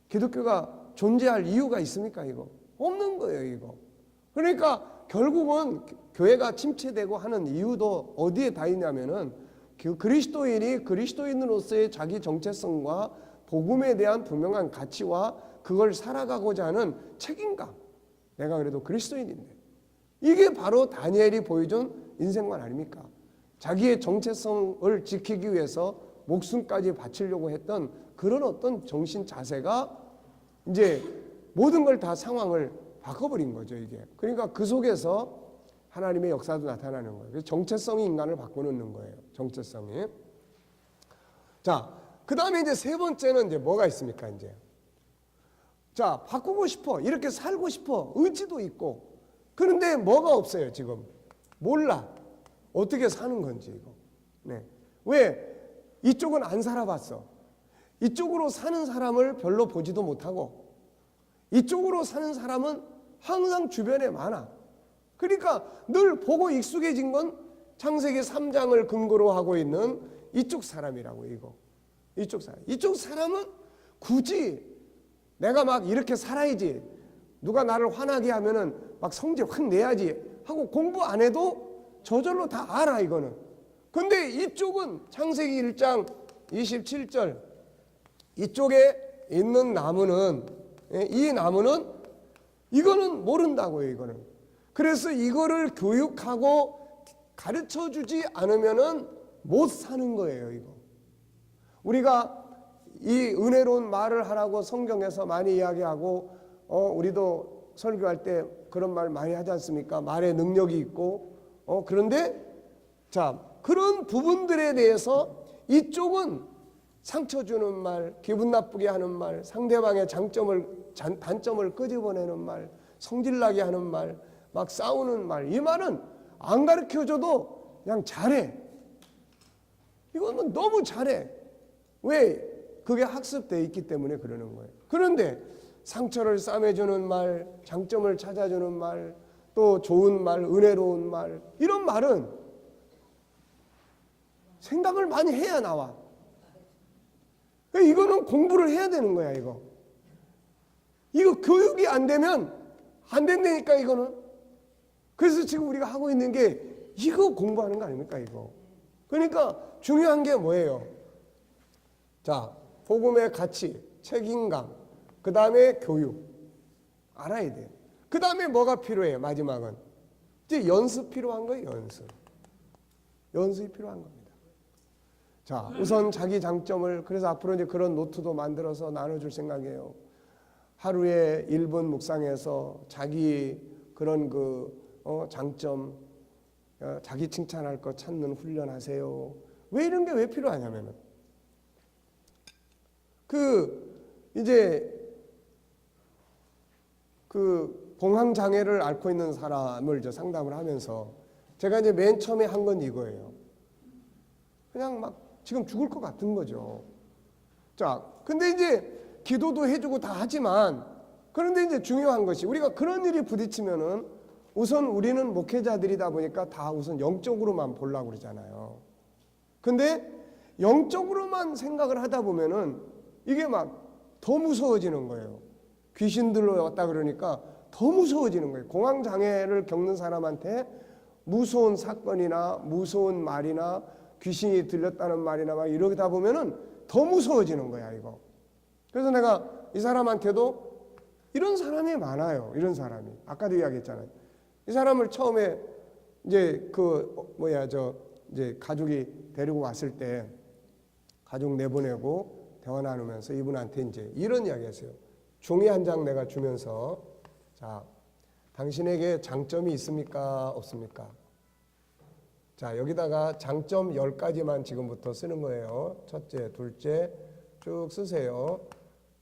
기독교가 존재할 이유가 있습니까? 이거 없는 거예요, 이거. 그러니까 결국은 교회가 침체되고 하는 이유도 어디에 다 있냐면은 그리스도인이 그리스도인으로서의 자기 정체성과 복음에 대한 분명한 가치와 그걸 살아가고자 하는 책임감. 내가 그래도 그리스도인인데. 이게 바로 다니엘이 보여준 인생관 아닙니까? 자기의 정체성을 지키기 위해서 목숨까지 바치려고 했던 그런 어떤 정신 자세가 이제 모든 걸 다 상황을 바꿔버린 거죠, 이게. 그러니까 그 속에서 하나님의 역사도 나타나는 거예요. 그래서 정체성이 인간을 바꿔놓는 거예요, 정체성이. 자, 그 다음에 이제 세 번째는 이제 뭐가 있습니까, 이제. 자, 바꾸고 싶어. 이렇게 살고 싶어. 의지도 있고. 그런데 뭐가 없어요, 지금. 몰라. 어떻게 사는 건지, 이거. 네. 왜? 이쪽은 안 살아봤어. 이쪽으로 사는 사람을 별로 보지도 못하고, 이쪽으로 사는 사람은 항상 주변에 많아. 그러니까 늘 보고 익숙해진 건 창세기 3장을 근거로 하고 있는 이쪽 사람이라고, 이거. 이쪽 사람. 이쪽 사람은 굳이 내가 막 이렇게 살아야지, 누가 나를 화나게 하면은 막 성질 확 내야지 하고 공부 안 해도 저절로 다 알아, 이거는. 근데 이쪽은 창세기 1장 27절 이쪽에 있는 나무는, 이 나무는 이거는 모른다고요, 이거는. 그래서 이거를 교육하고 가르쳐 주지 않으면은 못 사는 거예요, 이거. 우리가 이 은혜로운 말을 하라고 성경에서 많이 이야기하고 우리도 설교할 때 그런 말 많이 하지 않습니까? 말의 능력이 있고 그런데 자 그런 부분들에 대해서 이쪽은 상처 주는 말, 기분 나쁘게 하는 말, 상대방의 단점을 끄집어내는 말, 성질나게 하는 말, 막 싸우는 말, 이 말은 안 가르쳐줘도 그냥 잘해. 이거는 너무 잘해. 왜? 그게 학습되어 있기 때문에 그러는 거예요. 그런데 상처를 싸매주는 말, 장점을 찾아주는 말, 또 좋은 말, 은혜로운 말, 이런 말은 생각을 많이 해야 나와. 이거는 공부를 해야 되는 거야, 이거. 이거 교육이 안 되면 안 된다니까, 이거는. 그래서 지금 우리가 하고 있는 게 이거 공부하는 거 아닙니까, 이거. 그러니까 중요한 게 뭐예요? 자, 복음의 가치, 책임감, 그 다음에 교육. 알아야 돼. 그 다음에 뭐가 필요해, 마지막은? 이제 연습 필요한 거예요, 연습. 연습이 필요한 겁니다. 자, 우선 자기 장점을, 그래서 앞으로 이제 그런 노트도 만들어서 나눠줄 생각이에요. 하루에 1분 묵상해서 자기 그런 장점, 자기 칭찬할 거 찾는 훈련하세요. 왜 이런 게 왜 필요하냐면은, 공황장애를 앓고 있는 사람을 이제 상담을 하면서 제가 이제 맨 처음에 한 건 이거예요. 그냥 막 지금 죽을 것 같은 거죠. 자, 근데 이제 기도도 해주고 다 하지만, 그런데 이제 중요한 것이 우리가 그런 일이 부딪히면은 우선 우리는 목회자들이다 보니까 다 우선 영적으로만 보려고 그러잖아요. 근데 영적으로만 생각을 하다 보면은 이게 막 더 무서워지는 거예요. 귀신들로 왔다 그러니까 더 무서워지는 거예요. 공황장애를 겪는 사람한테 무서운 사건이나 무서운 말이나 귀신이 들렸다는 말이나 막 이러다 보면은 더 무서워지는 거야, 이거. 그래서 내가 이 사람한테도 이런 사람이 많아요. 이런 사람이. 아까도 이야기했잖아요. 이 사람을 처음에 이제 이제 가족이 데리고 왔을 때 가족 내보내고 대화 나누면서 이분한테 이제 이런 이야기 했어요. 종이 한 장 내가 주면서, 자, 당신에게 장점이 있습니까? 없습니까? 자, 여기다가 장점 10가지만 지금부터 쓰는 거예요. 첫째, 둘째 쭉 쓰세요.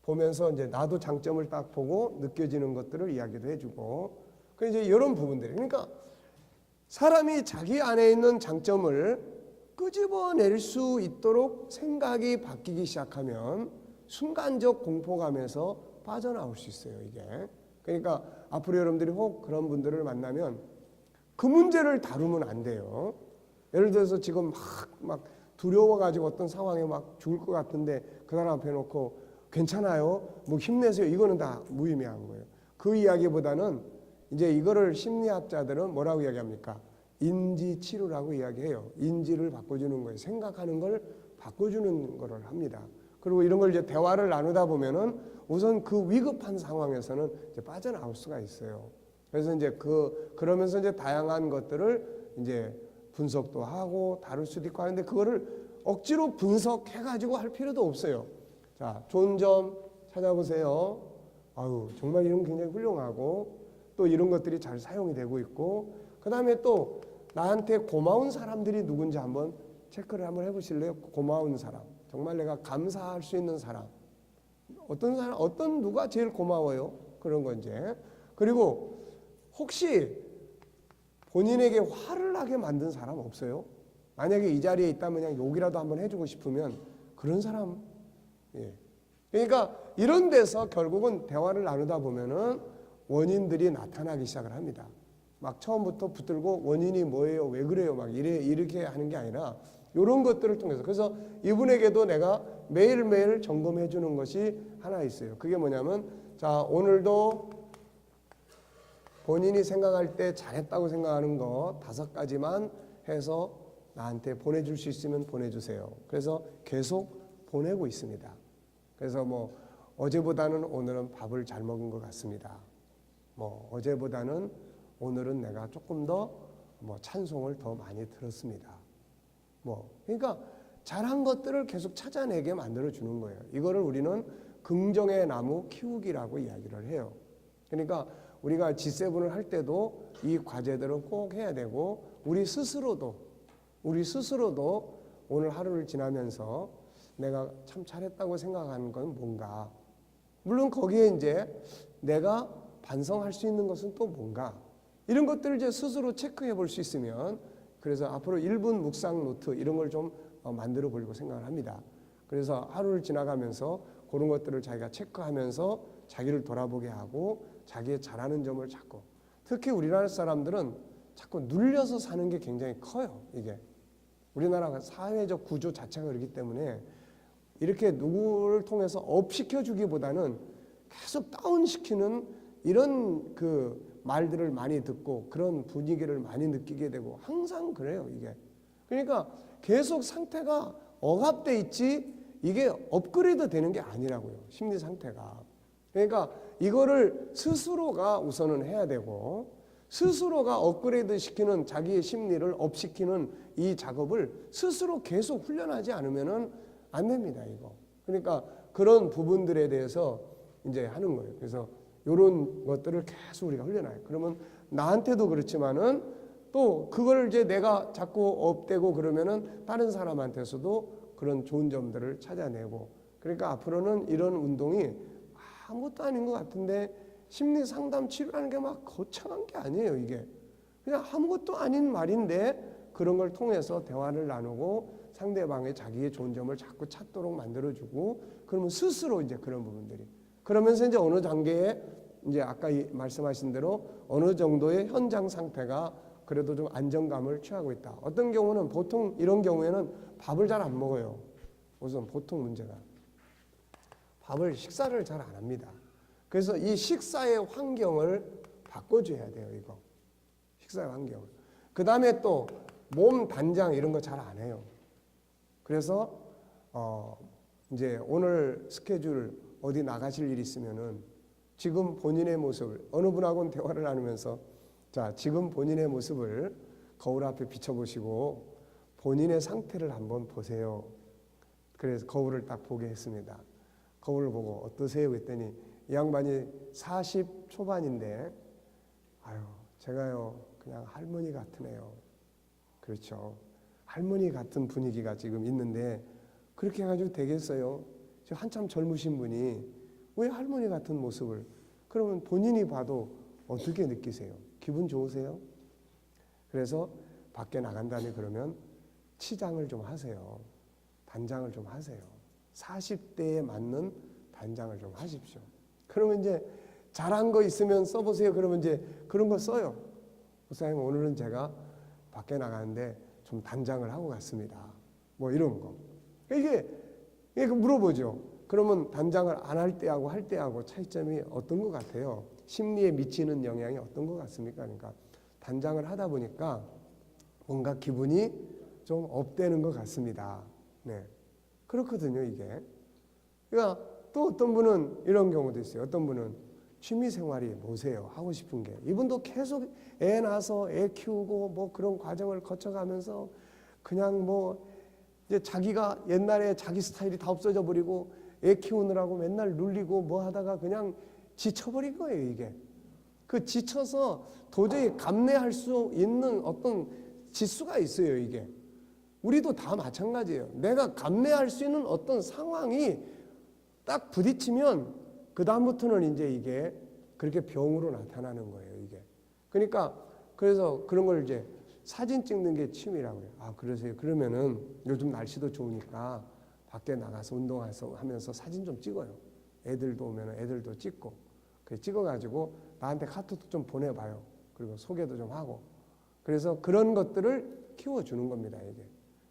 보면서 이제 나도 장점을 딱 보고 느껴지는 것들을 이야기도 해주고, 그 이제 이런 부분들이, 그러니까 사람이 자기 안에 있는 장점을 끄집어낼 수 있도록 생각이 바뀌기 시작하면 순간적 공포감에서 빠져나올 수 있어요, 이게. 그러니까 앞으로 여러분들이 혹 그런 분들을 만나면 그 문제를 다루면 안 돼요. 예를 들어서 지금 막 두려워가지고 어떤 상황에 막 죽을 것 같은데 그 사람 앞에 놓고 괜찮아요? 뭐 힘내세요. 이거는 다 무의미한 거예요. 그 이야기보다는 이제 이거를 심리학자들은 뭐라고 이야기합니까? 인지치료라고 이야기해요. 인지를 바꿔주는 거예요. 생각하는 걸 바꿔주는 거를 합니다. 그리고 이런 걸 이제 대화를 나누다 보면은 우선 그 위급한 상황에서는 이제 빠져나올 수가 있어요. 그래서 이제 그러면서 이제 다양한 것들을 이제 분석도 하고 다룰 수도 있고 하는데 그거를 억지로 분석해가지고 할 필요도 없어요. 자, 좋은 점 찾아보세요. 아유, 정말 이런 굉장히 훌륭하고 또 이런 것들이 잘 사용이 되고 있고, 그 다음에 또 나한테 고마운 사람들이 누군지 한번 체크를 한번 해보실래요? 고마운 사람, 정말 내가 감사할 수 있는 사람, 어떤 누가 제일 고마워요? 그런 거 이제. 그리고 혹시 본인에게 화를 나게 만든 사람 없어요? 만약에 이 자리에 있다면 그냥 욕이라도 한번 해주고 싶으면 그런 사람. 예. 그러니까 이런 데서 결국은 대화를 나누다 보면은 원인들이 나타나기 시작을 합니다. 막 처음부터 붙들고 원인이 뭐예요? 왜 그래요? 막 이렇게 하는 게 아니라 이런 것들을 통해서. 그래서 이분에게도 내가 매일매일 점검해 주는 것이 하나 있어요. 그게 뭐냐면, 자, 오늘도 본인이 생각할 때 잘했다고 생각하는 거 5가지만 해서 나한테 보내줄 수 있으면 보내주세요. 그래서 계속 보내고 있습니다. 그래서 뭐 어제보다는 오늘은 밥을 잘 먹은 것 같습니다. 뭐 어제보다는 오늘은 내가 조금 더 뭐 찬송을 더 많이 들었습니다. 뭐 그러니까 잘한 것들을 계속 찾아내게 만들어 주는 거예요. 이거를 우리는 긍정의 나무 키우기라고 이야기를 해요. 그러니까 우리가 G7을 할 때도 이 과제들은 꼭 해야 되고 우리 스스로도 오늘 하루를 지나면서 내가 참 잘했다고 생각하는 건 뭔가, 물론 거기에 이제 내가 반성할 수 있는 것은 또 뭔가, 이런 것들을 이제 스스로 체크해 볼 수 있으면, 그래서 앞으로 1분 묵상 노트 이런 걸 좀 만들어 보려고 생각을 합니다. 그래서 하루를 지나가면서 그런 것들을 자기가 체크하면서 자기를 돌아보게 하고 자기의 잘하는 점을 찾고, 특히 우리나라 사람들은 자꾸 눌려서 사는 게 굉장히 커요. 이게 우리나라가 사회적 구조 자체가 그렇기 때문에 이렇게 누구를 통해서 업시켜 주기보다는 계속 다운시키는 이런 그 말들을 많이 듣고 그런 분위기를 많이 느끼게 되고 항상 그래요. 이게 그러니까 계속 상태가 억압돼 있지 이게 업그레이드 되는 게 아니라고요. 심리 상태가. 그러니까 이거를 스스로가 우선은 해야 되고, 스스로가 업그레이드 시키는, 자기의 심리를 업시키는 이 작업을 스스로 계속 훈련하지 않으면은 안 됩니다, 이거. 그러니까 그런 부분들에 대해서 이제 하는 거예요. 그래서 이런 것들을 계속 우리가 훈련해요. 그러면 나한테도 그렇지만은 또 그걸 이제 내가 자꾸 업되고 그러면은 다른 사람한테서도 그런 좋은 점들을 찾아내고, 그러니까 앞으로는 이런 운동이 아무것도 아닌 것 같은데 심리 상담 치료라는 게 막 거창한 게 아니에요. 이게 그냥 아무것도 아닌 말인데 그런 걸 통해서 대화를 나누고 상대방의 자기의 좋은 점을 자꾸 찾도록 만들어주고, 그러면 스스로 이제 그런 부분들이, 그러면서 이제 어느 단계에 이제 아까 말씀하신 대로 어느 정도의 현장 상태가 그래도 좀 안정감을 취하고 있다. 어떤 경우는 보통 이런 경우에는 밥을 잘 안 먹어요. 우선 보통 문제가 식사를 잘 안 합니다. 그래서 이 식사의 환경을 바꿔줘야 돼요. 이거 식사의 환경을. 그 다음에 또 몸 단장 이런 거 잘 안 해요. 그래서 이제 오늘 스케줄 어디 나가실 일 있으면은 지금 본인의 모습을, 어느 분하고는 대화를 나누면서 자, 지금 본인의 모습을 거울 앞에 비춰보시고 본인의 상태를 한번 보세요. 그래서 거울을 딱 보게 했습니다. 거울을 보고 어떠세요? 그랬더니 이 양반이 40 초반인데 아유, 제가요 그냥 할머니 같으네요. 그렇죠. 할머니 같은 분위기가 지금 있는데 그렇게 해가지고 되겠어요? 지금 한참 젊으신 분이 왜 할머니 같은 모습을, 그러면 본인이 봐도 어떻게 느끼세요? 기분 좋으세요? 그래서 밖에 나간다니 그러면 치장을 좀 하세요. 단장을 좀 하세요. 40대에 맞는 단장을 좀 하십시오. 그러면 이제 잘한 거 있으면 써보세요. 그러면 이제 그런 거 써요. 목사님 오늘은 제가 밖에 나가는데 좀 단장을 하고 갔습니다. 뭐 이런 거. 이게 물어보죠. 그러면 단장을 안 할 때하고 할 때하고 차이점이 어떤 것 같아요? 심리에 미치는 영향이 어떤 것 같습니까? 그러니까 단장을 하다 보니까 뭔가 기분이 좀 업되는 것 같습니다. 네, 그렇거든요, 이게. 그러니까 또 어떤 분은 이런 경우도 있어요. 어떤 분은 취미 생활이 뭐세요? 하고 싶은 게. 이분도 계속 애 낳아서 애 키우고 뭐 그런 과정을 거쳐가면서 그냥 뭐 이제 자기가 옛날에 자기 스타일이 다 없어져 버리고 애 키우느라고 맨날 눌리고 뭐 하다가 그냥 지쳐버린 거예요, 이게. 그 지쳐서 도저히 감내할 수 있는 어떤 지수가 있어요, 이게. 우리도 다 마찬가지예요. 내가 감내할 수 있는 어떤 상황이 딱 부딪히면 그 다음부터는 이제 이게 그렇게 병으로 나타나는 거예요, 이게. 그러니까 그래서 그런 걸 이제 사진 찍는 게 취미라고 해요. 아, 그러세요? 그러면은 요즘 날씨도 좋으니까 밖에 나가서 운동하면서 사진 좀 찍어요. 애들도 오면 애들도 찍고, 그래 찍어가지고 나한테 카톡도 좀 보내봐요. 그리고 소개도 좀 하고. 그래서 그런 것들을 키워주는 겁니다, 이게.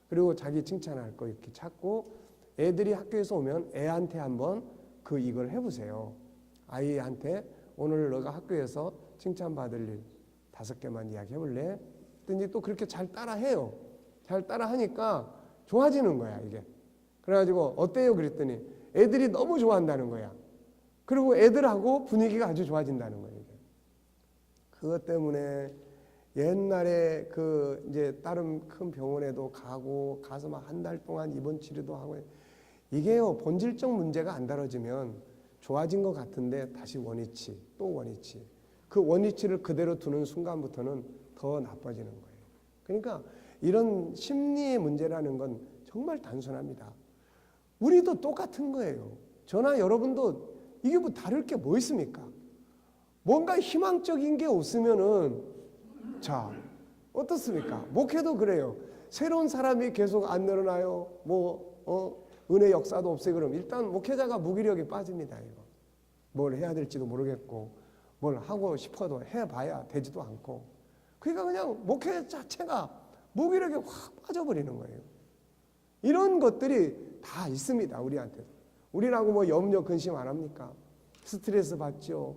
그리고 자기 칭찬할 거 이렇게 찾고, 애들이 학교에서 오면 애한테 한번 이걸 해보세요. 아이한테 오늘 너가 학교에서 칭찬받을 일 5개만 이야기해볼래? 그랬더니 또 그렇게 잘 따라해요. 잘 따라하니까 좋아지는 거야, 이게. 그래가지고 어때요? 그랬더니 애들이 너무 좋아한다는 거야. 그리고 애들하고 분위기가 아주 좋아진다는 거예요, 이게. 그것 때문에 옛날에 그 이제 다른 큰 병원에도 가서 막 한 달 동안 입원 치료도 하고 이게요 본질적 문제가 안 다뤄지면 좋아진 것 같은데 다시 원위치 또 원위치 그 원위치를 그대로 두는 순간부터는 더 나빠지는 거예요. 그러니까 이런 심리의 문제라는 건 정말 단순합니다. 우리도 똑같은 거예요. 저나 여러분도 이게 뭐 다를 게 뭐 있습니까? 뭔가 희망적인 게 없으면은 자 어떻습니까? 목회도 그래요. 새로운 사람이 계속 안 늘어나요. 은혜 역사도 없어요. 그럼 일단 목회자가 무기력이 빠집니다. 이거 뭘 해야 될지도 모르겠고 뭘 하고 싶어도 해봐야 되지도 않고 그러니까 그냥 목회 자체가 무기력이 확 빠져버리는 거예요. 이런 것들이 다 있습니다. 우리한테. 우리라고 뭐 염려 근심 안 합니까? 스트레스 받죠.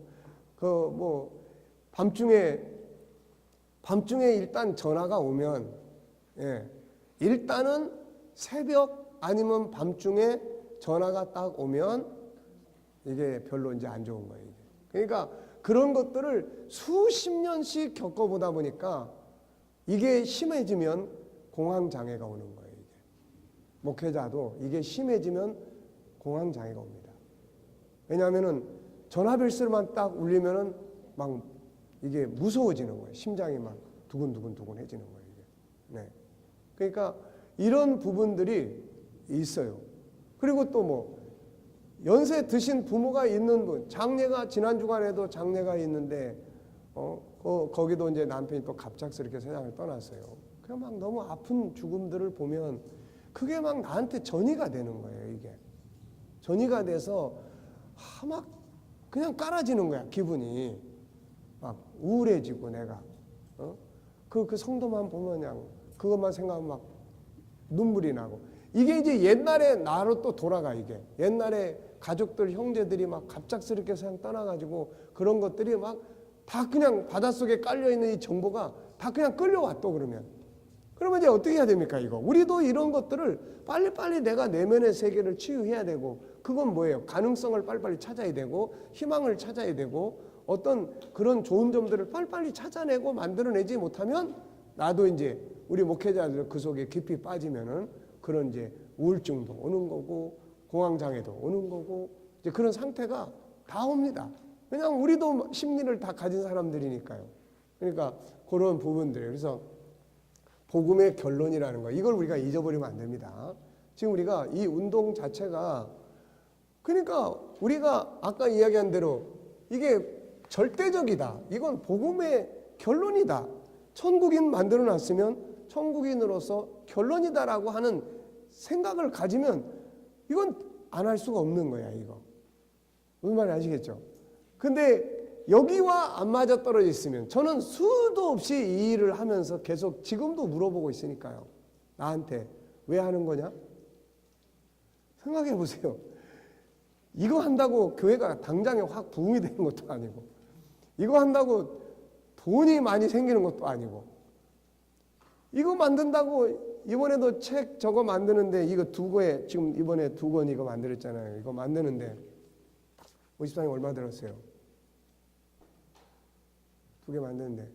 밤중에 일단 전화가 오면 일단은 새벽 아니면 밤중에 전화가 딱 오면 이게 별로 이제 안 좋은 거예요. 그러니까 그런 것들을 수십 년씩 겪어보다 보니까 이게 심해지면 공황장애가 오는 거예요. 이게. 목회자도 이게 심해지면 공황장애가 옵니다. 왜냐하면은 전화벨소리만 딱 울리면은 막 이게 무서워지는 거예요. 심장이 막 두근두근 해지는 거예요. 이게. 네. 그러니까 이런 부분들이 있어요. 그리고 또 뭐 연세 드신 부모가 있는 분, 장례가 지난 주간에도 장례가 있는데 거기도 이제 남편이 또 갑작스럽게 세상을 떠났어요. 그냥 막 너무 아픈 죽음들을 보면 그게 막 나한테 전이가 되는 거예요. 이게 전이가 돼서 막 그냥 깔아지는 거야. 기분이 막 우울해지고 내가 그 성도만 보면 그냥 그것만 생각하면 막 눈물이 나고 이게 이제 옛날에 나로 또 돌아가. 이게 옛날에 가족들 형제들이 막 갑작스럽게 세상 떠나가지고 그런 것들이 막 다 그냥 바닷속에 깔려있는 이 정보가 다 그냥 끌려와. 또 그러면 이제 어떻게 해야 됩니까? 이거 우리도 이런 것들을 빨리빨리 내가 내면의 세계를 치유해야 되고 그건 뭐예요? 가능성을 빨리빨리 찾아야 되고 희망을 찾아야 되고 어떤 그런 좋은 점들을 빨리빨리 찾아내고 만들어내지 못하면 나도 이제 우리 목회자들 그 속에 깊이 빠지면은 그런 이제 우울증도 오는 거고 공황장애도 오는 거고 이제 그런 상태가 다 옵니다. 왜냐하면 우리도 심리를 다 가진 사람들이니까요. 그러니까 그런 부분들. 그래서 복음의 결론이라는 거 이걸 우리가 잊어버리면 안 됩니다. 지금 우리가 이 운동 자체가 그러니까 우리가 아까 이야기한 대로 이게 절대적이다. 이건 복음의 결론이다. 천국인 만들어 놨으면 천국인으로서 결론이다라고 하는 생각을 가지면 이건 안 할 수가 없는 거야. 이거 무슨 말인지 아시겠죠? 근데 여기와 안 맞아 떨어져 있으면 저는 수도 없이 이 일을 하면서 계속 지금도 물어보고 있으니까요. 나한테 왜 하는 거냐? 생각해 보세요. 이거 한다고 교회가 당장에 확 부흥이 되는 것도 아니고 이거 한다고 돈이 많이 생기는 것도 아니고 이거 만든다고 이번에도 책 저거 만드는데 이거 지금 이번에 2권 이거 만들었잖아요. 이거 만드는데 50장이 얼마 들었어요? 2개 만드는데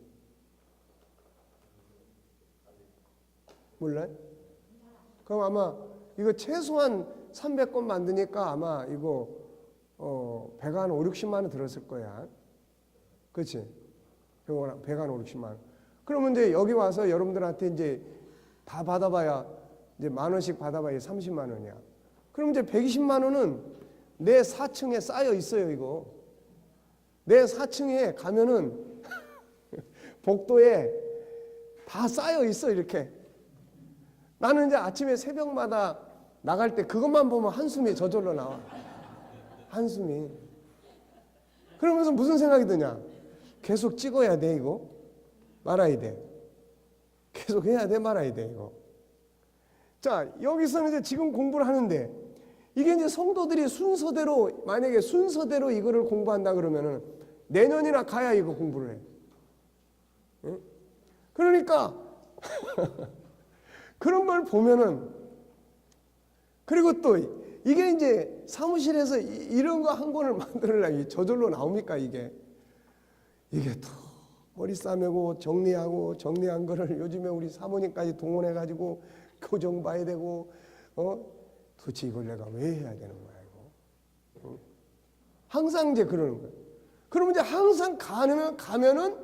몰라요? 그럼 아마 이거 최소한 300권 만드니까 아마 이거 배가 한 5, 60만 원 들었을 거야. 그렇지? 배가 한 5, 60만 원. 그러면 이제 여기 와서 여러분들한테 이제 다 받아봐야 이제 10,000원씩 받아봐야 30만 원이야. 그럼 이제 120만 원은 내 4층에 쌓여 있어요. 이거 내 4층에 가면은 복도에 다 쌓여 있어. 이렇게 나는 이제 아침에 새벽마다 나갈 때 그것만 보면 한숨이 저절로 나와. 한숨이. 그러면서 무슨 생각이 드냐? 계속 찍어야 돼 이거? 말아야 돼? 계속 해야 돼? 말아야 돼 이거? 자, 여기서는 이제 지금 공부를 하는데 이게 이제 성도들이 순서대로 만약에 순서대로 이거를 공부한다 그러면은 내년이나 가야 이거 공부를 해. 응? 그러니까 그런 걸 보면은 그리고 또 이게 이제 사무실에서 이런 거 한 권을 만들려면 저절로 나옵니까 이게 또 머리 싸매고 정리하고 정리한 거를 요즘에 우리 사모님까지 동원해가지고 교정 봐야 되고 도대체 이걸 내가 왜 해야 되는 거야 이거. 항상 이제 그러는 거예요. 그러면 이제 항상 가면은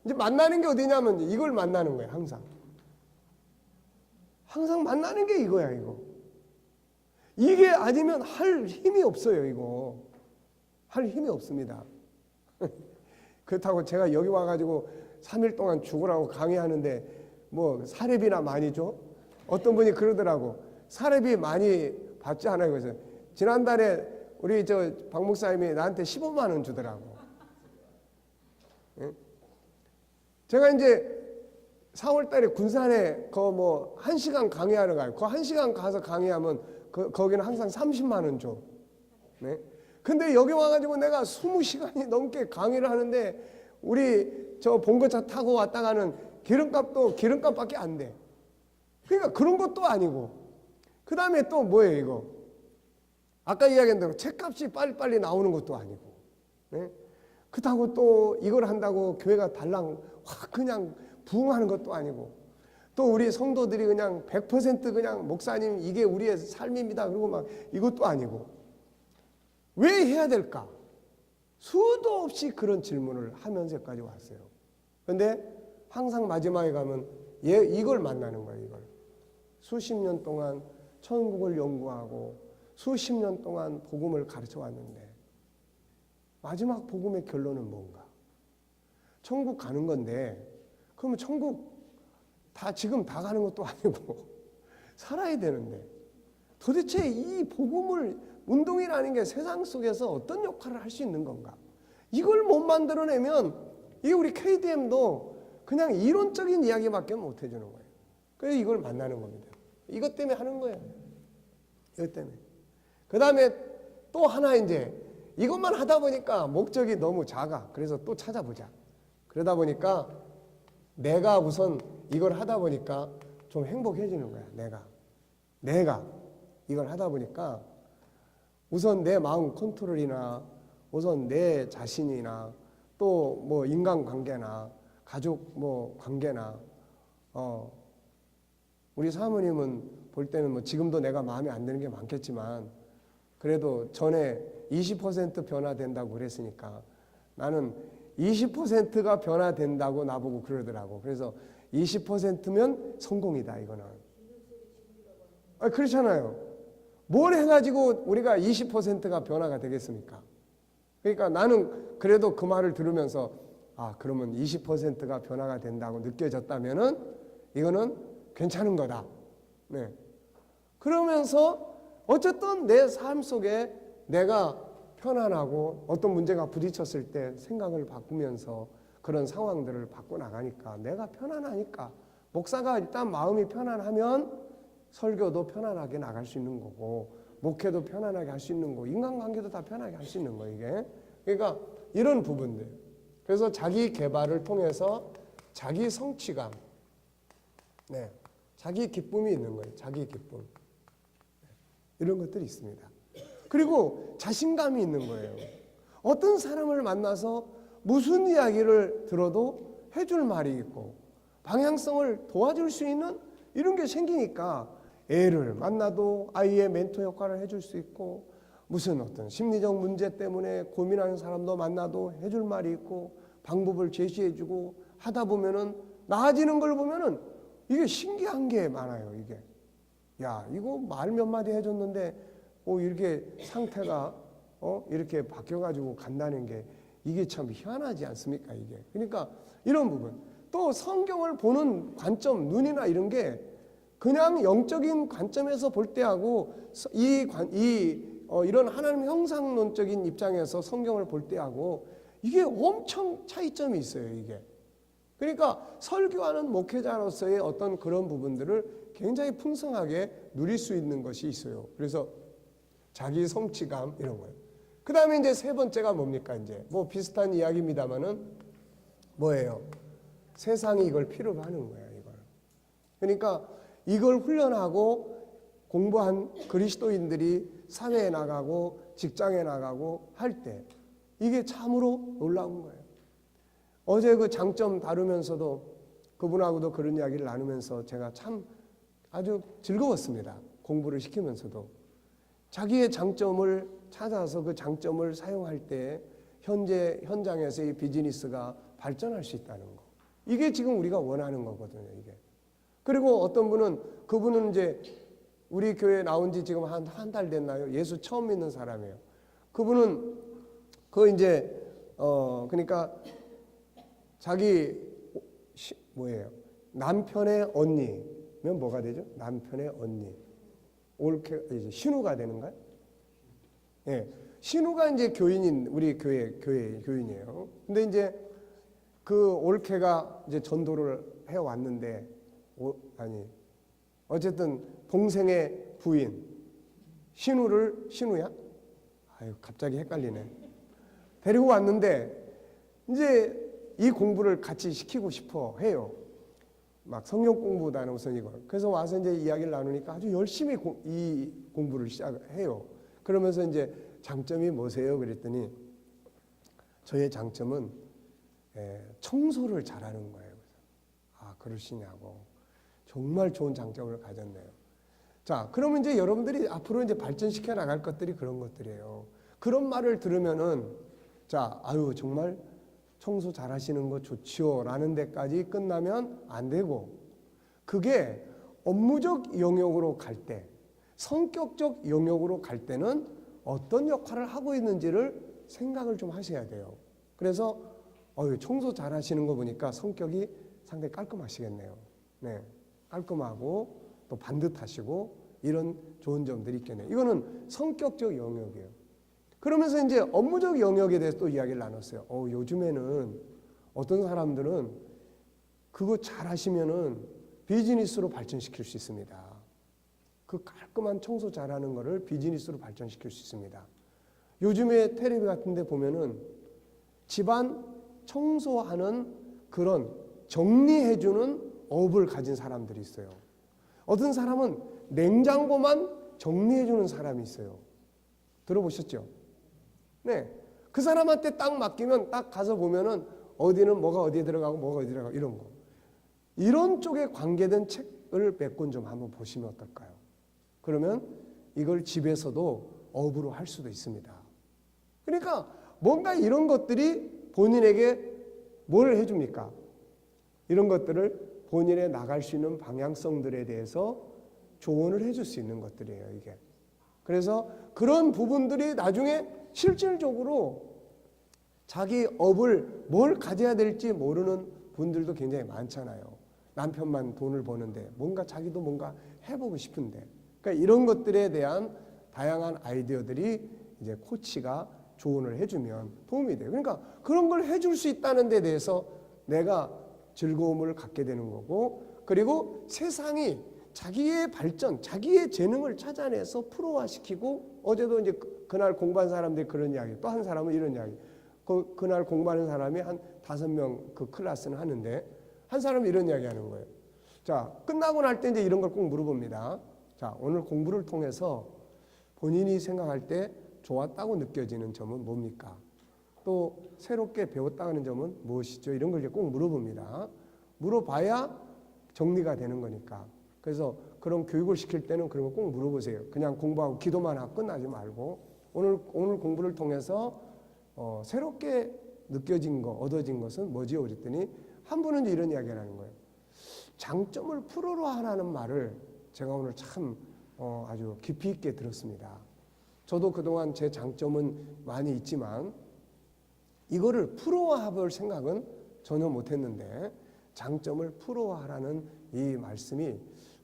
이제 만나는 게 어디냐면 이걸 만나는 거예요. 항상 만나는 게 이거야 이거. 이게 아니면 할 힘이 없어요 이거. 할 힘이 없습니다. 그렇다고 제가 여기 와가지고 3일 동안 죽으라고 강의하는데 뭐 사례비나 많이 줘? 어떤 분이 그러더라고. 사례비 많이 받지 않아요. 그래서 지난달에 우리 박 목사님이 나한테 15만 원 주더라고. 예? 제가 이제 4월 달에 군산에 뭐 1시간 강의하러 가요. 그 1시간 가서 강의하면 거기는 항상 30만 원 줘. 네? 근데 여기 와가지고 내가 20시간이 넘게 강의를 하는데 우리 봉고차 타고 왔다 가는 기름값밖에 안 돼. 그러니까 그런 것도 아니고. 그 다음에 또 뭐예요 이거. 아까 이야기한 대로 책값이 빨리빨리 나오는 것도 아니고. 네? 그렇다고 또 이걸 한다고 교회가 달랑 확 그냥 부흥하는 것도 아니고. 또 우리 성도들이 그냥 100% 그냥 목사님 이게 우리의 삶입니다. 그리고 막 이것도 아니고. 왜 해야 될까? 수도 없이 그런 질문을 하면서 여기까지 왔어요. 그런데 항상 마지막에 가면 이걸 만나는 거예요. 이걸. 수십 년 동안 천국을 연구하고 수십 년 동안 복음을 가르쳐 왔는데 마지막 복음의 결론은 뭔가? 천국 가는 건데 그러면 천국 지금 다 가는 것도 아니고 살아야 되는데 도대체 이 복음을 운동이라는 게 세상 속에서 어떤 역할을 할 수 있는 건가? 이걸 못 만들어내면 이게 우리 KDM도 그냥 이론적인 이야기밖에 못 해주는 거예요. 그래서 이걸 만나는 겁니다. 이것 때문에 하는 거예요. 이것 때문에. 그 다음에 또 하나 이제 이것만 하다 보니까 목적이 너무 작아. 그래서 또 찾아보자. 그러다 보니까 내가 우선 이걸 하다 보니까 좀 행복해지는 거야. 내가 이걸 하다 보니까 우선 내 마음 컨트롤이나 우선 내 자신이나 또 뭐 인간관계나 가족 뭐 관계나 우리 사모님은 볼 때는 뭐 지금도 내가 마음에 안 드는 게 많겠지만 그래도 전에 20% 변화된다고 그랬으니까 나는 20%가 변화된다고 나보고 그러더라고. 그래서 20%면 성공이다 이거는. 그렇잖아요. 뭘 해가지고 우리가 20%가 변화가 되겠습니까? 그러니까 나는 그래도 그 말을 들으면서 그러면 20%가 변화가 된다고 느껴졌다면은 이거는 괜찮은 거다. 네. 그러면서 어쨌든 내 삶 속에 내가 편안하고 어떤 문제가 부딪혔을 때 생각을 바꾸면서 그런 상황들을 바꿔나가니까 내가 편안하니까 목사가 일단 마음이 편안하면 설교도 편안하게 나갈 수 있는 거고 목회도 편안하게 할 수 있는 거고 인간관계도 다 편하게 할 수 있는 거 이게. 그러니까 이런 부분들. 그래서 자기 개발을 통해서 자기 성취감, 네, 자기 기쁨이 있는 거예요. 자기 기쁨. 이런 것들이 있습니다. 그리고 자신감이 있는 거예요. 어떤 사람을 만나서 무슨 이야기를 들어도 해줄 말이 있고 방향성을 도와줄 수 있는 이런 게 생기니까 애를 만나도 아이의 멘토 역할을 해줄 수 있고 무슨 어떤 심리적 문제 때문에 고민하는 사람도 만나도 해줄 말이 있고 방법을 제시해주고 하다 보면은 나아지는 걸 보면은 이게 신기한 게 많아요. 이게 이거 말 몇 마디 해줬는데 이렇게 상태가 이렇게 바뀌어가지고 간다는 게 이게 참 희한하지 않습니까? 이게 그러니까 이런 부분 또 성경을 보는 관점 눈이나 이런 게 그냥 영적인 관점에서 볼 때하고 이런 하나님 형상론적인 입장에서 성경을 볼 때하고 이게 엄청 차이점이 있어요. 이게 그러니까 설교하는 목회자로서의 어떤 그런 부분들을 굉장히 풍성하게 누릴 수 있는 것이 있어요. 그래서 자기 성취감 이런 거예요. 그 다음에 이제 세 번째가 뭡니까? 이제 뭐 비슷한 이야기입니다만은 뭐예요? 세상이 이걸 필요로 하는 거예요. 이걸. 그러니까 이걸 훈련하고 공부한 그리스도인들이 사회에 나가고 직장에 나가고 할 때 이게 참으로 놀라운 거예요. 어제 그 장점 다루면서도 그분하고도 그런 이야기를 나누면서 제가 참 아주 즐거웠습니다. 공부를 시키면서도. 자기의 장점을 찾아서 그 장점을 사용할 때 현재 현장에서의 비즈니스가 발전할 수 있다는 거. 이게 지금 우리가 원하는 거거든요, 이게. 그리고 어떤 분은, 그분은 이제 우리 교회 나온 지 지금 한 달 됐나요? 예수 처음 믿는 사람이에요. 그분은 그러니까 자기 남편의 언니면 뭐가 되죠? 남편의 언니. 올케 이제 신우가 되는가요? 예. 신우가 이제 교인인 우리 교회 교인이에요. 근데 이제 그 올케가 이제 전도를 해 왔는데 어쨌든 동생의 부인 신우야? 아유 갑자기 헷갈리네. 데리고 왔는데 이제 이 공부를 같이 시키고 싶어 해요. 막 성경 공부보다는 우선 이걸. 그래서 와서 이제 이야기를 나누니까 아주 열심히 이 공부를 시작해요. 그러면서 이제 장점이 뭐세요? 그랬더니 저의 장점은 청소를 잘하는 거예요. 아 그러시냐고. 정말 좋은 장점을 가졌네요. 자, 그러면 이제 여러분들이 앞으로 이제 발전시켜 나갈 것들이 그런 것들이에요. 그런 말을 들으면은 자, 아유 정말 청소 잘하시는 거 좋지요 라는 데까지 끝나면 안 되고 그게 업무적 영역으로 갈 때 성격적 영역으로 갈 때는 어떤 역할을 하고 있는지를 생각을 좀 하셔야 돼요. 그래서 청소 잘하시는 거 보니까 성격이 상당히 깔끔하시겠네요. 네, 깔끔하고 또 반듯하시고 이런 좋은 점들이 있겠네요. 이거는 성격적 영역이에요. 그러면서 이제 업무적 영역에 대해서 또 이야기를 나눴어요. 요즘에는 어떤 사람들은 그거 잘 하시면은 비즈니스로 발전시킬 수 있습니다. 그 깔끔한 청소 잘하는 거를 비즈니스로 발전시킬 수 있습니다. 요즘에 텔레비 같은 데 보면은 집안 청소하는 그런 정리해주는 업을 가진 사람들이 있어요. 어떤 사람은 냉장고만 정리해주는 사람이 있어요. 들어보셨죠? 네. 그 사람한테 딱 맡기면 딱 가서 보면은 어디는 뭐가 어디에 들어가고 뭐가 어디에 들어가고 이런 거. 이런 쪽에 관계된 책을 몇 권 좀 한번 보시면 어떨까요? 그러면 이걸 집에서도 업으로 할 수도 있습니다. 그러니까 뭔가 이런 것들이 본인에게 뭘 해줍니까? 이런 것들을 본인의 나갈 수 있는 방향성들에 대해서 조언을 해줄 수 있는 것들이에요, 이게. 그래서 그런 부분들이 나중에 실질적으로 자기 업을 뭘 가져야 될지 모르는 분들도 굉장히 많잖아요. 남편만 돈을 버는데 뭔가 자기도 뭔가 해보고 싶은데. 그러니까 이런 것들에 대한 다양한 아이디어들이 이제 코치가 조언을 해주면 도움이 돼요. 그러니까 그런 걸 해줄 수 있다는 데 대해서 내가 즐거움을 갖게 되는 거고, 그리고 세상이 자기의 발전, 자기의 재능을 찾아내서 프로화시키고, 어제도 이제 그날 공부한 사람들이 그런 이야기, 또 한 사람은 이런 이야기. 그날 공부하는 사람이 한 5명 그 클래스는 하는데, 한 사람이 이런 이야기 하는 거예요. 자, 끝나고 날 때 이제 이런 걸 꼭 물어봅니다. 자, 오늘 공부를 통해서 본인이 생각할 때 좋았다고 느껴지는 점은 뭡니까? 또 새롭게 배웠다는 점은 무엇이죠? 이런 걸 이제 꼭 물어봅니다. 물어봐야 정리가 되는 거니까. 그래서 그런 교육을 시킬 때는 그런 거 꼭 물어보세요. 그냥 공부하고 기도만 하고 끝나지 말고 오늘 공부를 통해서 새롭게 느껴진 거, 얻어진 것은 뭐지요? 그랬더니 한 분은 이런 이야기를 하는 거예요. 장점을 풀어로 하라는 말을 제가 오늘 참 아주 깊이 있게 들었습니다. 저도 그동안 제 장점은 많이 있지만 이거를 프로화할 생각은 전혀 못했는데 장점을 프로화하라는 이 말씀이